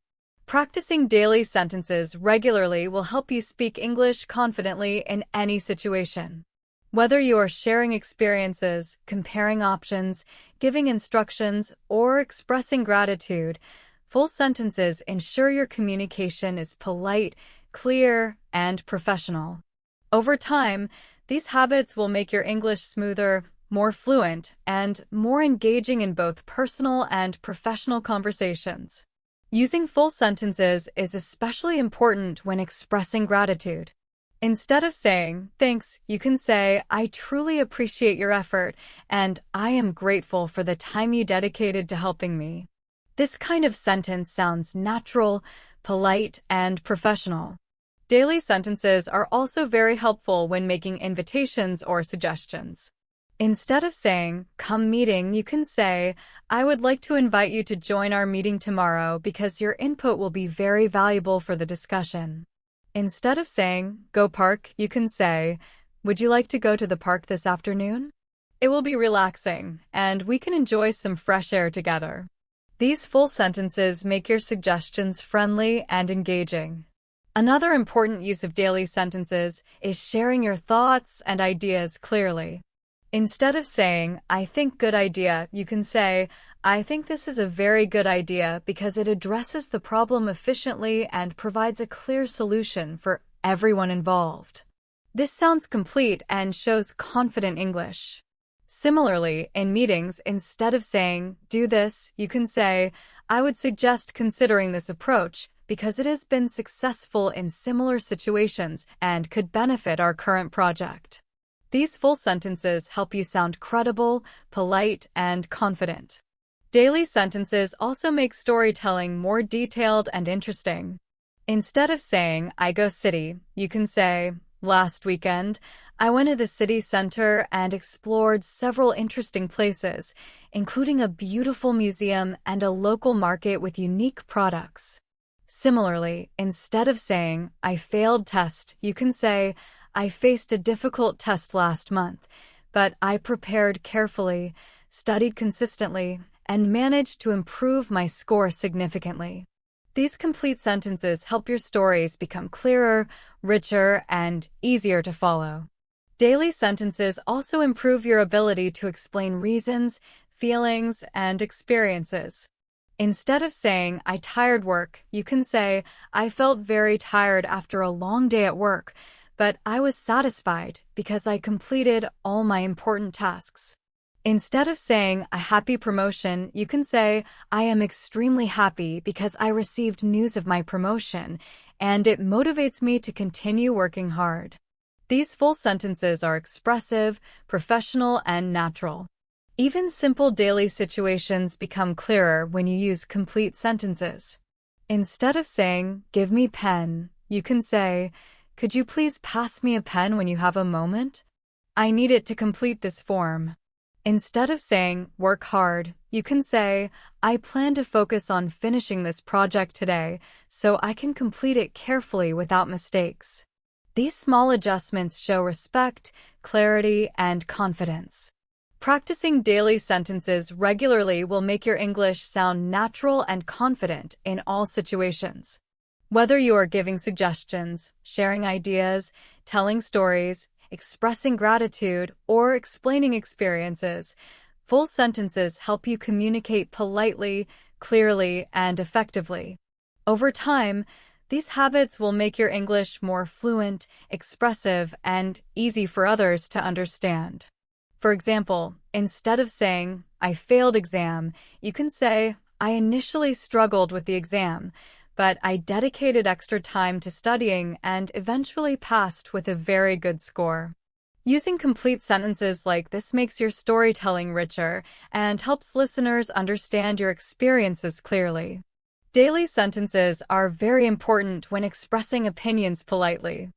Practicing daily sentences regularly will help you speak English confidently in any situation. Whether you are sharing experiences, comparing options, giving instructions, or expressing gratitude, full sentences ensure your communication is polite, clear, and professional. Over time, these habits will make your English smoother, more fluent, and more engaging in both personal and professional conversations. Using full sentences is especially important when expressing gratitude. Instead of saying, thanks, you can say, I truly appreciate your effort, and I am grateful for the time you dedicated to helping me. This kind of sentence sounds natural, polite, and professional. Daily sentences are also very helpful when making invitations or suggestions. Instead of saying, come meeting, you can say, I would like to invite you to join our meeting tomorrow because your input will be very valuable for the discussion. Instead of saying, go park, you can say, would you like to go to the park this afternoon? It will be relaxing, and we can enjoy some fresh air together. These full sentences make your suggestions friendly and engaging. Another important use of daily sentences is sharing your thoughts and ideas clearly. Instead of saying, I think good idea, you can say, I think this is a very good idea because it addresses the problem efficiently and provides a clear solution for everyone involved. This sounds complete and shows confident English. Similarly, in meetings, instead of saying, do this, you can say, I would suggest considering this approach because it has been successful in similar situations and could benefit our current project. These full sentences help you sound credible, polite, and confident. Daily sentences also make storytelling more detailed and interesting. Instead of saying, I go city, you can say, last weekend, I went to the city center and explored several interesting places, including a beautiful museum and a local market with unique products. Similarly, instead of saying, I failed test, you can say, I faced a difficult test last month, but I prepared carefully, studied consistently, and managed to improve my score significantly. These complete sentences help your stories become clearer, richer, and easier to follow. Daily sentences also improve your ability to explain reasons, feelings, and experiences. Instead of saying, I tired work, you can say, I felt very tired after a long day at work, but I was satisfied because I completed all my important tasks. Instead of saying a happy promotion, you can say, I am extremely happy because I received news of my promotion, and it motivates me to continue working hard. These full sentences are expressive, professional, and natural. Even simple daily situations become clearer when you use complete sentences. Instead of saying, give me pen, you can say, could you please pass me a pen when you have a moment? I need it to complete this form. Instead of saying, work hard, you can say, I plan to focus on finishing this project today so I can complete it carefully without mistakes. These small adjustments show respect, clarity, and confidence. Practicing daily sentences regularly will make your English sound natural and confident in all situations. Whether you are giving suggestions, sharing ideas, telling stories, expressing gratitude, or explaining experiences, full sentences help you communicate politely, clearly, and effectively. Over time, these habits will make your English more fluent, expressive, and easy for others to understand. For example, instead of saying, I failed exam, you can say, I initially struggled with the exam, but I dedicated extra time to studying and eventually passed with a very good score. Using complete sentences like this makes your storytelling richer and helps listeners understand your experiences clearly. Daily sentences are very important when expressing opinions politely.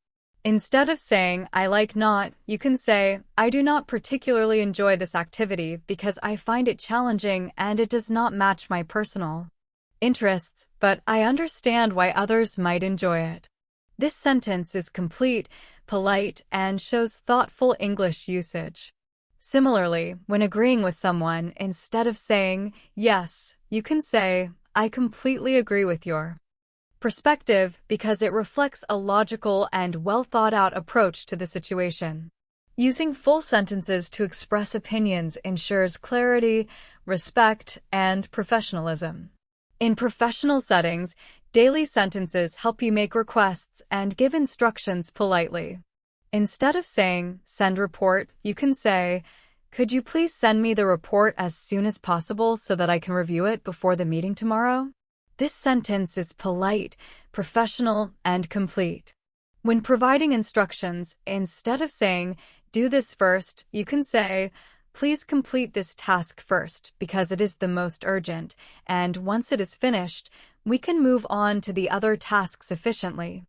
Instead of saying, I like not, you can say, I do not particularly enjoy this activity because I find it challenging and it does not match my personal interests, but I understand why others might enjoy it. This sentence is complete, polite, and shows thoughtful English usage. Similarly, when agreeing with someone, instead of saying, yes, you can say, I completely agree with your perspective because it reflects a logical and well-thought-out approach to the situation. Using full sentences to express opinions ensures clarity, respect, and professionalism. In professional settings, daily sentences help you make requests and give instructions politely. Instead of saying, send report, you can say, could you please send me the report as soon as possible so that I can review it before the meeting tomorrow? This sentence is polite, professional, and complete. When providing instructions, instead of saying, do this first, you can say, please complete this task first because it is the most urgent, and once it is finished, we can move on to the other tasks efficiently.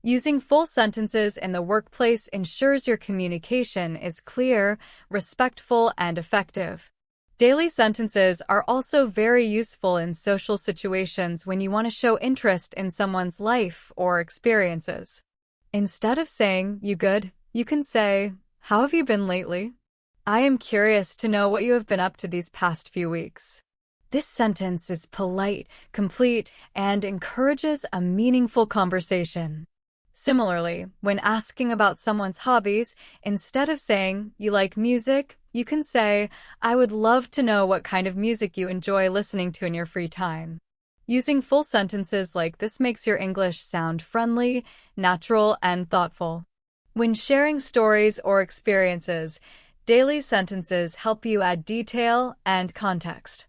Using full sentences in the workplace ensures your communication is clear, respectful, and effective. Daily sentences are also very useful in social situations when you want to show interest in someone's life or experiences. Instead of saying, you good, you can say, how have you been lately? I am curious to know what you have been up to these past few weeks. This sentence is polite, complete, and encourages a meaningful conversation. Similarly, when asking about someone's hobbies, instead of saying, you like music, you can say, I would love to know what kind of music you enjoy listening to in your free time. Using full sentences like this makes your English sound friendly, natural, and thoughtful. When sharing stories or experiences, daily sentences help you add detail and context.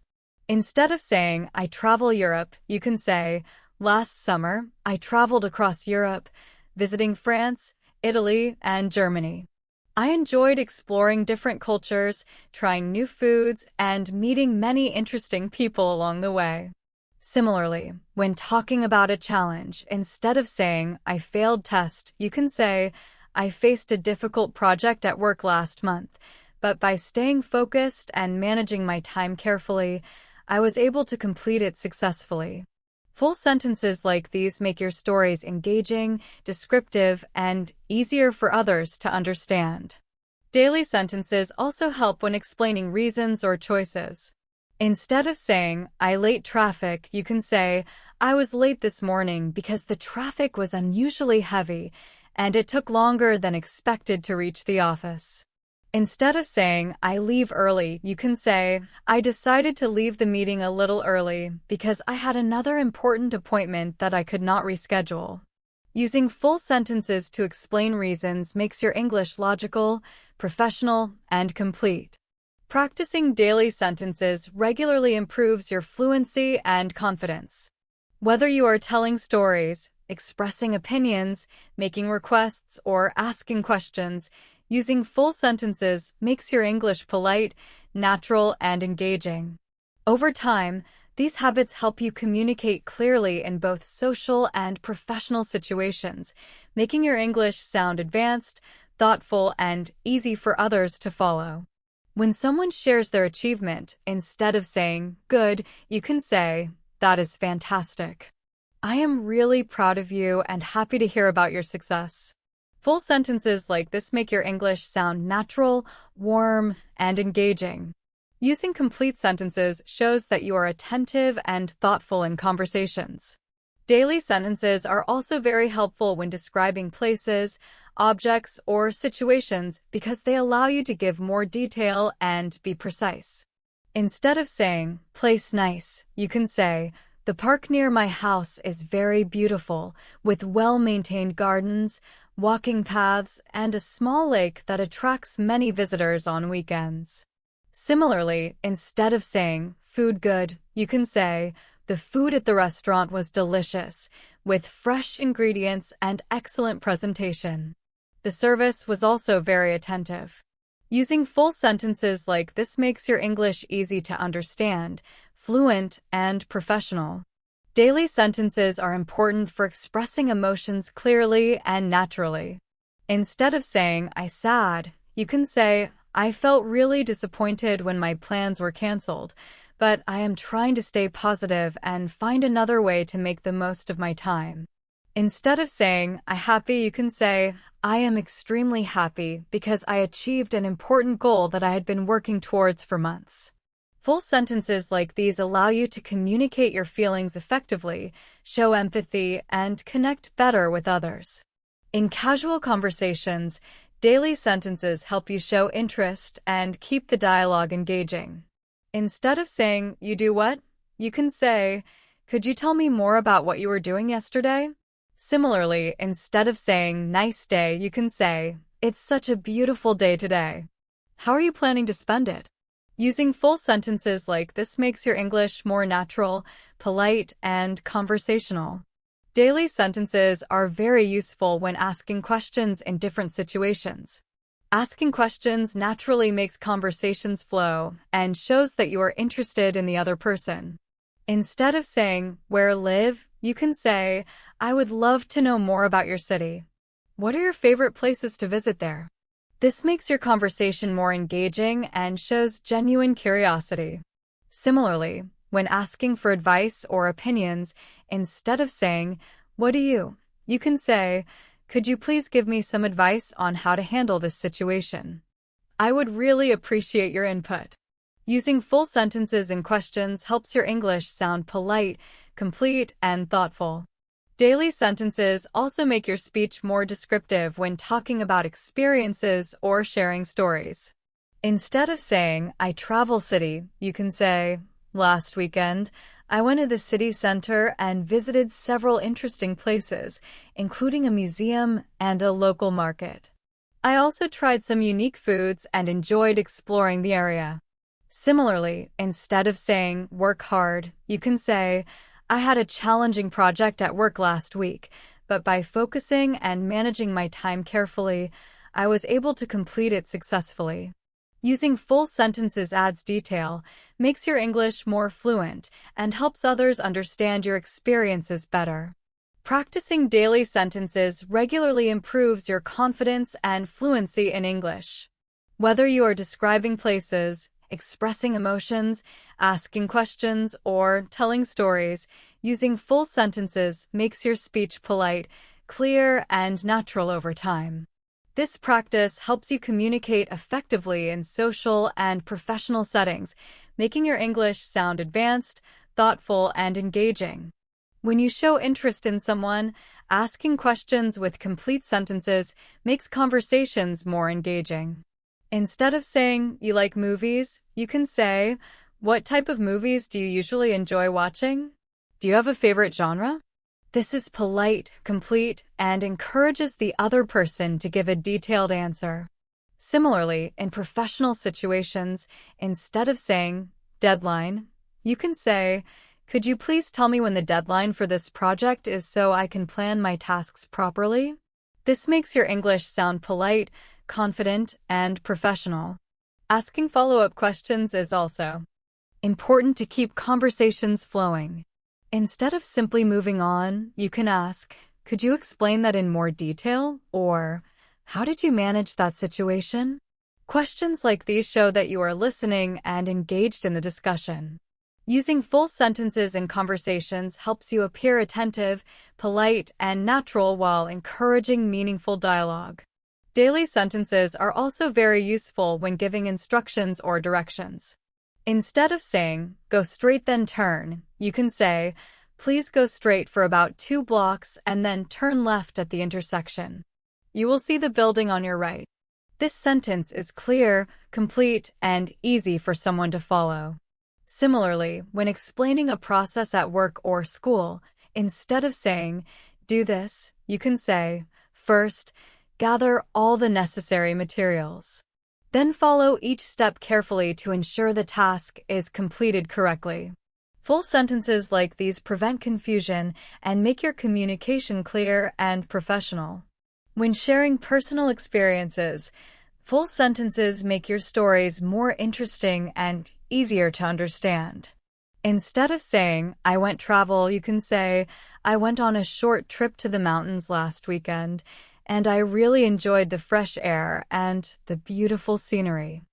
Instead of saying, I travel Europe, you can say, last summer, I traveled across Europe, visiting France, Italy, and Germany. I enjoyed exploring different cultures, trying new foods, and meeting many interesting people along the way. Similarly, when talking about a challenge, instead of saying, I failed test, you can say, I faced a difficult project at work last month, but by staying focused and managing my time carefully, I was able to complete it successfully. Full sentences like these make your stories engaging, descriptive, and easier for others to understand. Daily sentences also help when explaining reasons or choices. Instead of saying, I late traffic, you can say, I was late this morning because the traffic was unusually heavy and it took longer than expected to reach the office. Instead of saying, I leave early, you can say, I decided to leave the meeting a little early because I had another important appointment that I could not reschedule. Using full sentences to explain reasons makes your English logical, professional, and complete. Practicing daily sentences regularly improves your fluency and confidence. Whether you are telling stories, expressing opinions, making requests, or asking questions, using full sentences makes your English polite, natural, and engaging. Over time, these habits help you communicate clearly in both social and professional situations, making your English sound advanced, thoughtful, and easy for others to follow. When someone shares their achievement, instead of saying, good, you can say, that is fantastic. I am really proud of you and happy to hear about your success. Full sentences like this make your English sound natural, warm, and engaging. Using complete sentences shows that you are attentive and thoughtful in conversations. Daily sentences are also very helpful when describing places, objects, or situations because they allow you to give more detail and be precise. Instead of saying, place nice, you can say, the park near my house is very beautiful, with well-maintained gardens, walking paths, and a small lake that attracts many visitors on weekends. Similarly, instead of saying, food good, you can say, the food at the restaurant was delicious, with fresh ingredients and excellent presentation. The service was also very attentive. Using full sentences like this makes your English easy to understand, fluent, and professional. Daily sentences are important for expressing emotions clearly and naturally. Instead of saying, I sad, you can say, I felt really disappointed when my plans were canceled, but I am trying to stay positive and find another way to make the most of my time. Instead of saying, I happy, you can say, I am extremely happy because I achieved an important goal that I had been working towards for months. Full sentences like these allow you to communicate your feelings effectively, show empathy, and connect better with others. In casual conversations, daily sentences help you show interest and keep the dialogue engaging. Instead of saying, you do what? You can say, could you tell me more about what you were doing yesterday? Similarly, instead of saying, nice day, you can say, it's such a beautiful day today. How are you planning to spend it? Using full sentences like this makes your English more natural, polite, and conversational. Daily sentences are very useful when asking questions in different situations. Asking questions naturally makes conversations flow and shows that you are interested in the other person. Instead of saying, where live, you can say, I would love to know more about your city. What are your favorite places to visit there? This makes your conversation more engaging and shows genuine curiosity. Similarly, when asking for advice or opinions, instead of saying, what do you can say, could you please give me some advice on how to handle this situation? I would really appreciate your input. Using full sentences in questions helps your English sound polite, complete, and thoughtful. Daily sentences also make your speech more descriptive when talking about experiences or sharing stories. Instead of saying, I travel city, you can say, last weekend, I went to the city center and visited several interesting places, including a museum and a local market. I also tried some unique foods and enjoyed exploring the area. Similarly, instead of saying, work hard, you can say, I had a challenging project at work last week, but by focusing and managing my time carefully, I was able to complete it successfully. Using full sentences adds detail, makes your English more fluent, and helps others understand your experiences better. Practicing daily sentences regularly improves your confidence and fluency in English. Whether you are describing places, expressing emotions, asking questions, or telling stories, using full sentences makes your speech polite, clear, and natural over time. This practice helps you communicate effectively in social and professional settings, making your English sound advanced, thoughtful, and engaging. When you show interest in someone, asking questions with complete sentences makes conversations more engaging. Instead of saying you like movies, you can say, what type of movies do you usually enjoy watching? Do you have a favorite genre? This is polite, complete, and encourages the other person to give a detailed answer. Similarly, in professional situations, instead of saying deadline, you can say, could you please tell me when the deadline for this project is so I can plan my tasks properly? This makes your English sound polite, confident, and professional. Asking follow-up questions is also important to keep conversations flowing. Instead of simply moving on, you can ask, could you explain that in more detail? Or, how did you manage that situation? Questions like these show that you are listening and engaged in the discussion. Using full sentences in conversations helps you appear attentive, polite, and natural while encouraging meaningful dialogue. Daily sentences are also very useful when giving instructions or directions. Instead of saying, go straight then turn, you can say, please go straight for about 2 blocks and then turn left at the intersection. You will see the building on your right. This sentence is clear, complete, and easy for someone to follow. Similarly, when explaining a process at work or school, instead of saying, do this, you can say, first, gather all the necessary materials. Then follow each step carefully to ensure the task is completed correctly. Full sentences like these prevent confusion and make your communication clear and professional. When sharing personal experiences, full sentences make your stories more interesting and easier to understand. Instead of saying, I went travel, you can say, I went on a short trip to the mountains last weekend, and I really enjoyed the fresh air and the beautiful scenery.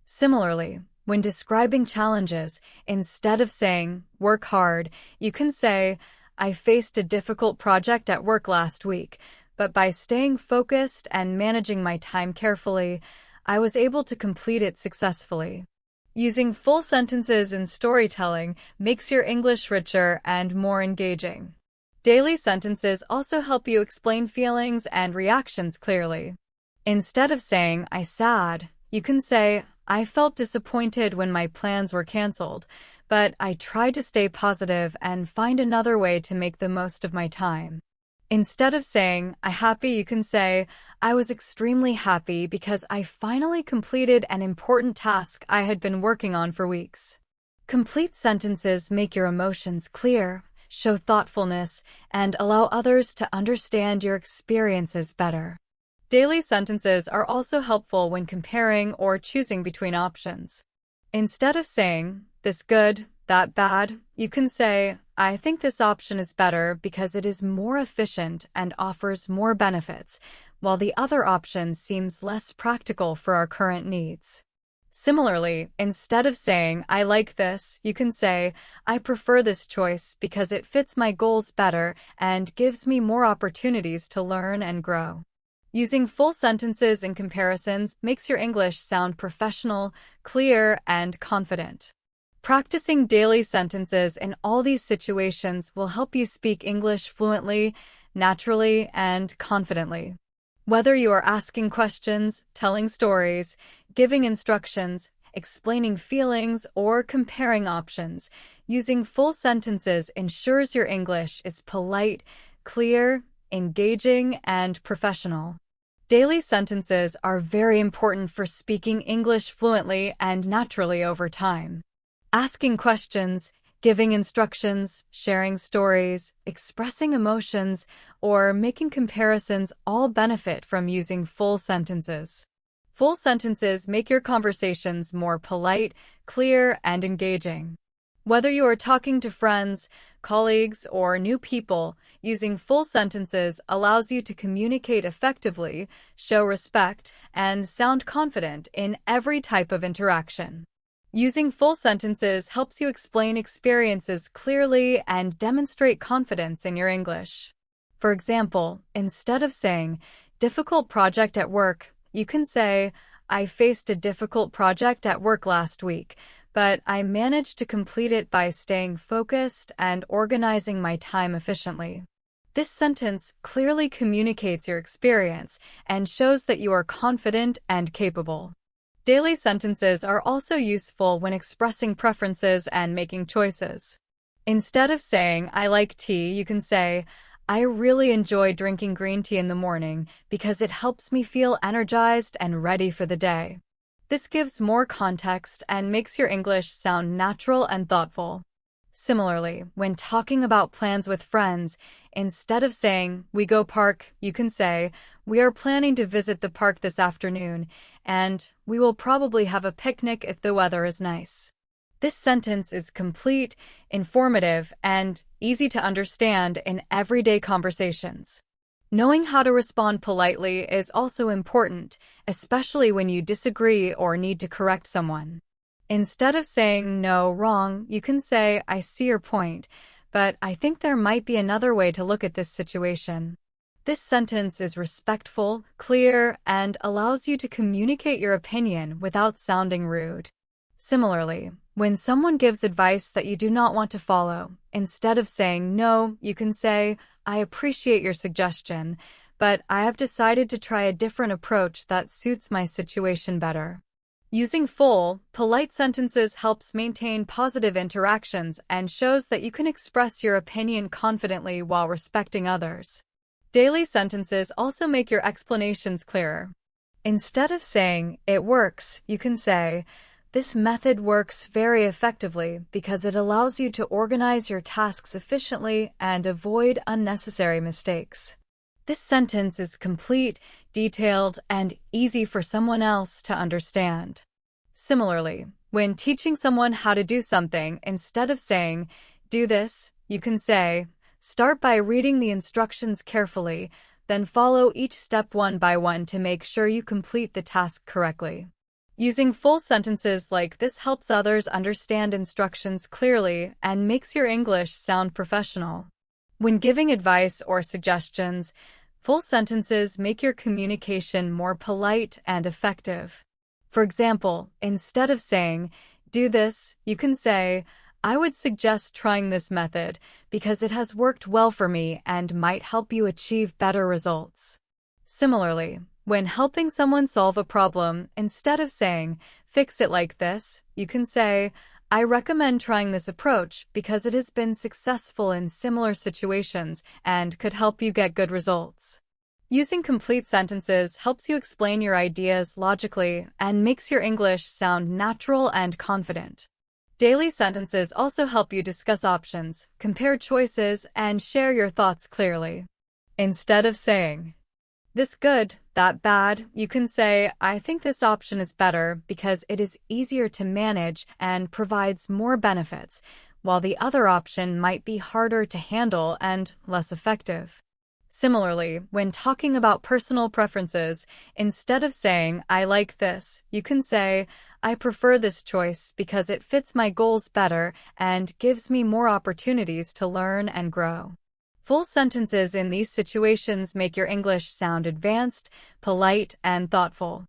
Similarly, when describing challenges, instead of saying, work hard, you can say, I faced a difficult project at work last week, but by staying focused and managing my time carefully, I was able to complete it successfully. Using full sentences in storytelling makes your English richer and more engaging. Daily sentences also help you explain feelings and reactions clearly. Instead of saying, I sad, you can say, I felt disappointed when my plans were canceled, but I tried to stay positive and find another way to make the most of my time. Instead of saying, I happy, you can say, I was extremely happy because I finally completed an important task I had been working on for weeks. Complete sentences make your emotions clear, show thoughtfulness, and allow others to understand your experiences better. Daily sentences are also helpful when comparing or choosing between options. Instead of saying, this good, that bad, you can say, I think this option is better because it is more efficient and offers more benefits, while the other option seems less practical for our current needs. Similarly, instead of saying, I like this, you can say, I prefer this choice because it fits my goals better and gives me more opportunities to learn and grow. Using full sentences in comparisons makes your English sound professional, clear, and confident. Practicing daily sentences in all these situations will help you speak English fluently, naturally, and confidently. Whether you are asking questions, telling stories, giving instructions, explaining feelings, or comparing options, using full sentences ensures your English is polite, clear, engaging, and professional. Daily sentences are very important for speaking English fluently and naturally over time. Asking questions, giving instructions, sharing stories, expressing emotions, or making comparisons all benefit from using full sentences. Full sentences make your conversations more polite, clear, and engaging. Whether you are talking to friends, colleagues, or new people, using full sentences allows you to communicate effectively, show respect, and sound confident in every type of interaction. Using full sentences helps you explain experiences clearly and demonstrate confidence in your English. For example, instead of saying, difficult project at work, you can say, I faced a difficult project at work last week, but I managed to complete it by staying focused and organizing my time efficiently. This sentence clearly communicates your experience and shows that you are confident and capable. Daily sentences are also useful when expressing preferences and making choices. Instead of saying, I like tea, you can say, I really enjoy drinking green tea in the morning because it helps me feel energized and ready for the day. This gives more context and makes your English sound natural and thoughtful. Similarly, when talking about plans with friends, instead of saying, we go park, you can say, we are planning to visit the park this afternoon, and we will probably have a picnic if the weather is nice. This sentence is complete, informative, and easy to understand in everyday conversations. Knowing how to respond politely is also important, especially when you disagree or need to correct someone. Instead of saying, no, wrong, you can say, I see your point, but I think there might be another way to look at this situation. This sentence is respectful, clear, and allows you to communicate your opinion without sounding rude. Similarly, when someone gives advice that you do not want to follow, instead of saying no, you can say, I appreciate your suggestion, but I have decided to try a different approach that suits my situation better. Using full, polite sentences helps maintain positive interactions and shows that you can express your opinion confidently while respecting others. Daily sentences also make your explanations clearer. Instead of saying, it works, you can say, this method works very effectively because it allows you to organize your tasks efficiently and avoid unnecessary mistakes. This sentence is complete, detailed, and easy for someone else to understand. Similarly, when teaching someone how to do something, instead of saying, do this, you can say, start by reading the instructions carefully, then follow each step one by one to make sure you complete the task correctly. Using full sentences like this helps others understand instructions clearly and makes your English sound professional. When giving advice or suggestions, full sentences make your communication more polite and effective. For example, instead of saying, do this, you can say, I would suggest trying this method because it has worked well for me and might help you achieve better results. Similarly, when helping someone solve a problem, instead of saying, fix it like this, you can say, I recommend trying this approach because it has been successful in similar situations and could help you get good results. Using complete sentences helps you explain your ideas logically and makes your English sound natural and confident. Daily sentences also help you discuss options, compare choices, and share your thoughts clearly. Instead of saying, this good, that bad, you can say, I think this option is better because it is easier to manage and provides more benefits, while the other option might be harder to handle and less effective. Similarly, when talking about personal preferences, instead of saying, I like this, you can say, I prefer this choice because it fits my goals better and gives me more opportunities to learn and grow. Full sentences in these situations make your English sound advanced, polite, and thoughtful.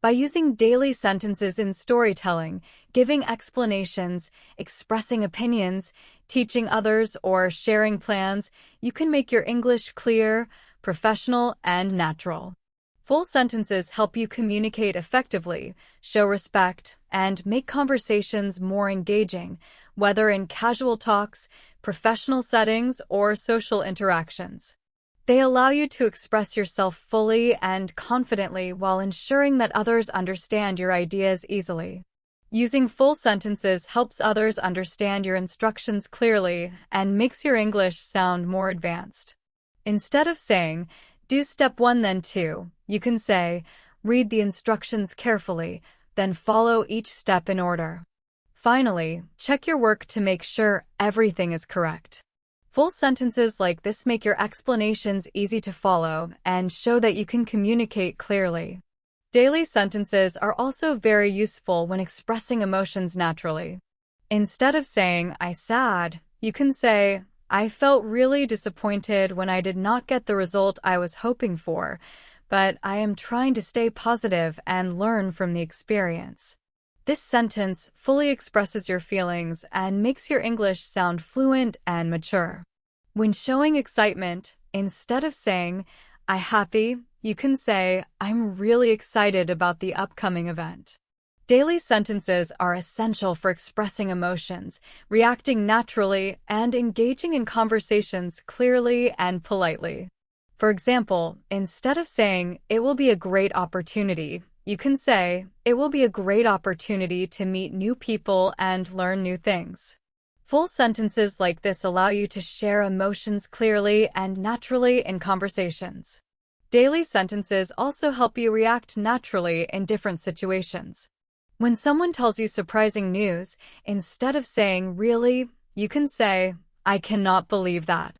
By using daily sentences in storytelling, giving explanations, expressing opinions, teaching others, or sharing plans, you can make your English clear, professional, and natural. Full sentences help you communicate effectively, show respect, and make conversations more engaging, whether in casual talks, professional settings, or social interactions. They allow you to express yourself fully and confidently while ensuring that others understand your ideas easily. Using full sentences helps others understand your instructions clearly and makes your English sound more advanced. Instead of saying, do step 1 then 2, you can say, read the instructions carefully, then follow each step in order. Finally, check your work to make sure everything is correct. Full sentences like this make your explanations easy to follow and show that you can communicate clearly. Daily sentences are also very useful when expressing emotions naturally. Instead of saying, I sad, you can say, I felt really disappointed when I did not get the result I was hoping for, but I am trying to stay positive and learn from the experience. This sentence fully expresses your feelings and makes your English sound fluent and mature. When showing excitement, instead of saying, I'm happy, you can say, I'm really excited about the upcoming event. Daily sentences are essential for expressing emotions, reacting naturally, and engaging in conversations clearly and politely. For example, instead of saying, "It will be a great opportunity," you can say, "It will be a great opportunity to meet new people and learn new things." Full sentences like this allow you to share emotions clearly and naturally in conversations. Daily sentences also help you react naturally in different situations. When someone tells you surprising news, instead of saying, "Really?" you can say, "I cannot believe that."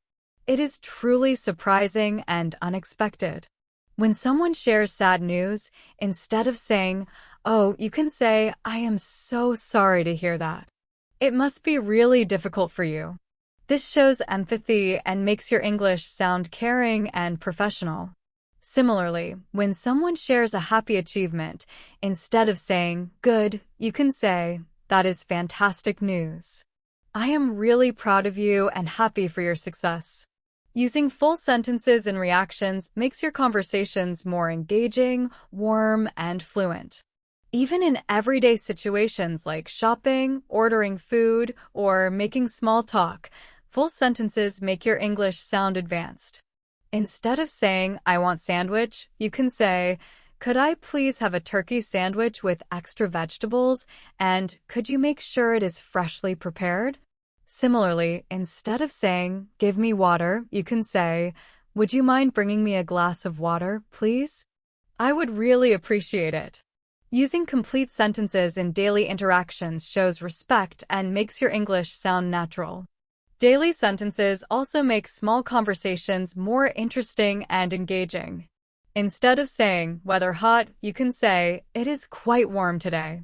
It is truly surprising and unexpected. When someone shares sad news, instead of saying, "Oh," you can say, "I am so sorry to hear that. It must be really difficult for you." This shows empathy and makes your English sound caring and professional. Similarly, when someone shares a happy achievement, instead of saying, "Good," you can say, "That is fantastic news. I am really proud of you and happy for your success." Using full sentences and reactions makes your conversations more engaging, warm, and fluent. Even in everyday situations like shopping, ordering food, or making small talk, full sentences make your English sound advanced. Instead of saying, "I want sandwich," you can say, "Could I please have a turkey sandwich with extra vegetables, and could you make sure it is freshly prepared?" Similarly, instead of saying, "Give me water," you can say, "Would you mind bringing me a glass of water, please? I would really appreciate it." Using complete sentences in daily interactions shows respect and makes your English sound natural. Daily sentences also make small conversations more interesting and engaging. Instead of saying, "Weather hot," you can say, "It is quite warm today.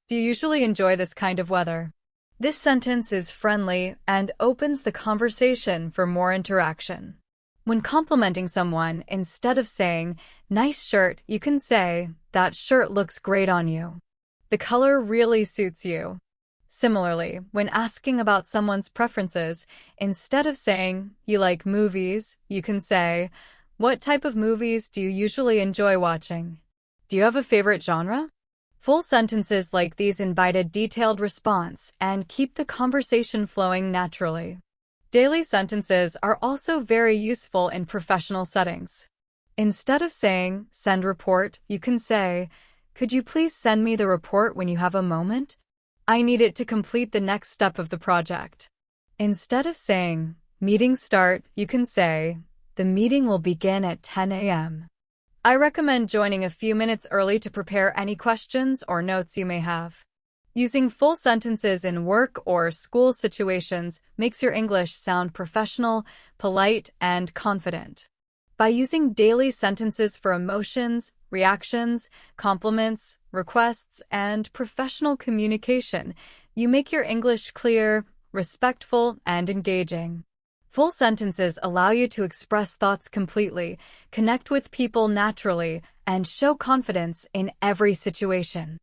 Do you usually enjoy this kind of weather?" This sentence is friendly and opens the conversation for more interaction. When complimenting someone, instead of saying, "Nice shirt," you can say, "That shirt looks great on you. The color really suits you." Similarly, when asking about someone's preferences, instead of saying, "You like movies," you can say, "What type of movies do you usually enjoy watching? Do you have a favorite genre?" Full sentences like these invite a detailed response and keep the conversation flowing naturally. Daily sentences are also very useful in professional settings. Instead of saying, "Send report," you can say, "Could you please send me the report when you have a moment? I need it to complete the next step of the project." Instead of saying, "Meeting start," you can say, "The meeting will begin at 10 a.m. I recommend joining a few minutes early to prepare any questions or notes you may have." Using full sentences in work or school situations makes your English sound professional, polite, and confident. By using daily sentences for emotions, reactions, compliments, requests, and professional communication, you make your English clear, respectful, and engaging. Full sentences allow you to express thoughts completely, connect with people naturally, and show confidence in every situation.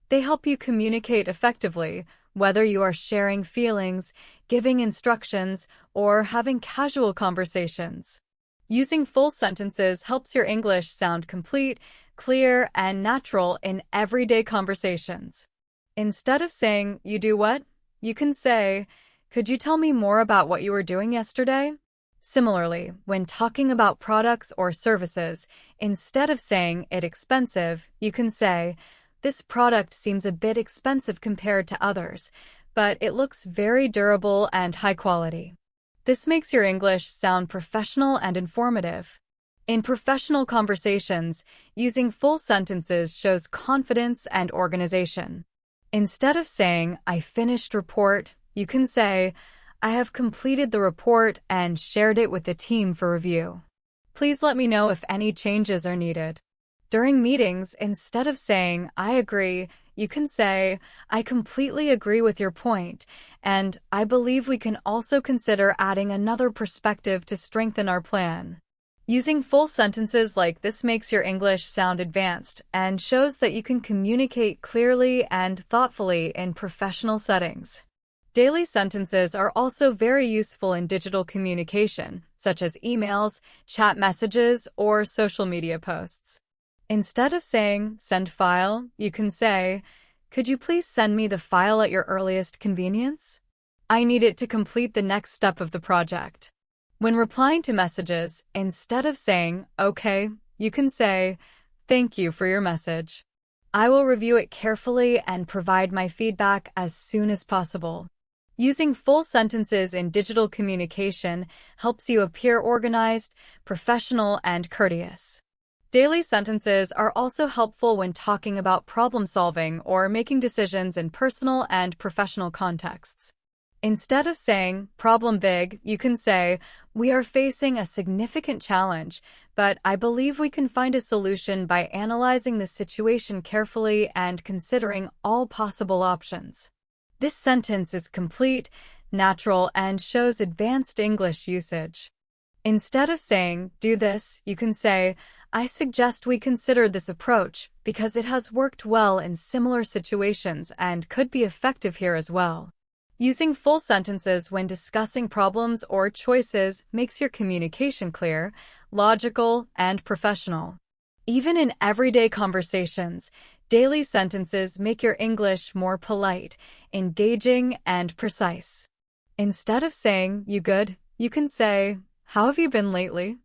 They help you communicate effectively, whether you are sharing feelings, giving instructions, or having casual conversations. Using full sentences helps your English sound complete, clear, and natural in everyday conversations. Instead of saying, "You do what?" you can say, "Could you tell me more about what you were doing yesterday?" Similarly, when talking about products or services, instead of saying, "It's expensive," you can say, "This product seems a bit expensive compared to others, but it looks very durable and high quality." This makes your English sound professional and informative. In professional conversations, using full sentences shows confidence and organization. Instead of saying, "I finished report," you can say, "I have completed the report and shared it with the team for review. Please let me know if any changes are needed." During meetings, instead of saying, "I agree," you can say, "I completely agree with your point, and I believe we can also consider adding another perspective to strengthen our plan." Using full sentences like this makes your English sound advanced and shows that you can communicate clearly and thoughtfully in professional settings. Daily sentences are also very useful in digital communication, such as emails, chat messages, or social media posts. Instead of saying, "Send file," you can say, Could you please send me the file at your earliest convenience? I need it to complete the next step of the project. When replying to messages, instead of saying, okay, you can say, thank you for your message. I will review it carefully and provide my feedback as soon as possible. Using full sentences in digital communication helps you appear organized, professional, and courteous. Daily sentences are also helpful when talking about problem solving or making decisions in personal and professional contexts. Instead of saying, problem big, you can say, we are facing a significant challenge, but I believe we can find a solution by analyzing the situation carefully and considering all possible options. This sentence is complete, natural, and shows advanced English usage. Instead of saying, do this, you can say, I suggest we consider this approach because it has worked well in similar situations and could be effective here as well. Using full sentences when discussing problems or choices makes your communication clear, logical, and professional. Even in everyday conversations, daily sentences make your English more polite, engaging, and precise. Instead of saying, you good, you can say, how have you been lately?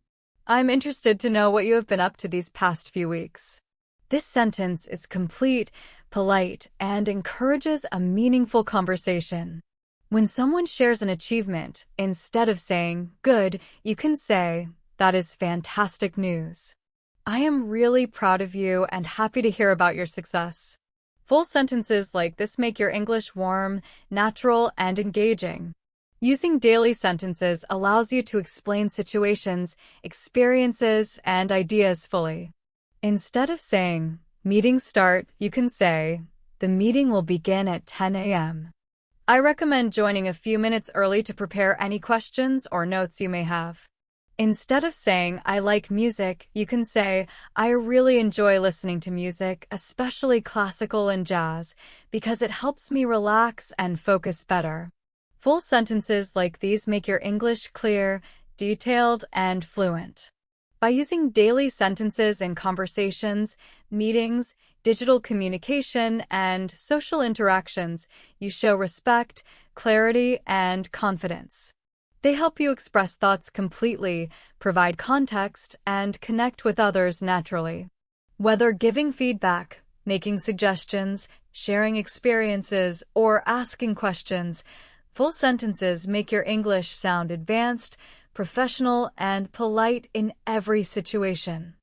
I'm interested to know what you have been up to these past few weeks. This sentence is complete, polite, and encourages a meaningful conversation. When someone shares an achievement, instead of saying, good, you can say, that is fantastic news. I am really proud of you and happy to hear about your success. Full sentences like this make your English warm, natural, and engaging. Using daily sentences allows you to explain situations, experiences, and ideas fully. Instead of saying, meeting start, you can say, the meeting will begin at 10 a.m. I recommend joining a few minutes early to prepare any questions or notes you may have. Instead of saying, I like music, you can say, I really enjoy listening to music, especially classical and jazz, because it helps me relax and focus better. Full sentences like these make your English clear, detailed, and fluent. By using daily sentences in conversations, meetings, digital communication, and social interactions, you show respect, clarity, and confidence. They help you express thoughts completely, provide context, and connect with others naturally. Whether giving feedback, making suggestions, sharing experiences, or asking questions, full sentences make your English sound advanced, professional, and polite in every situation.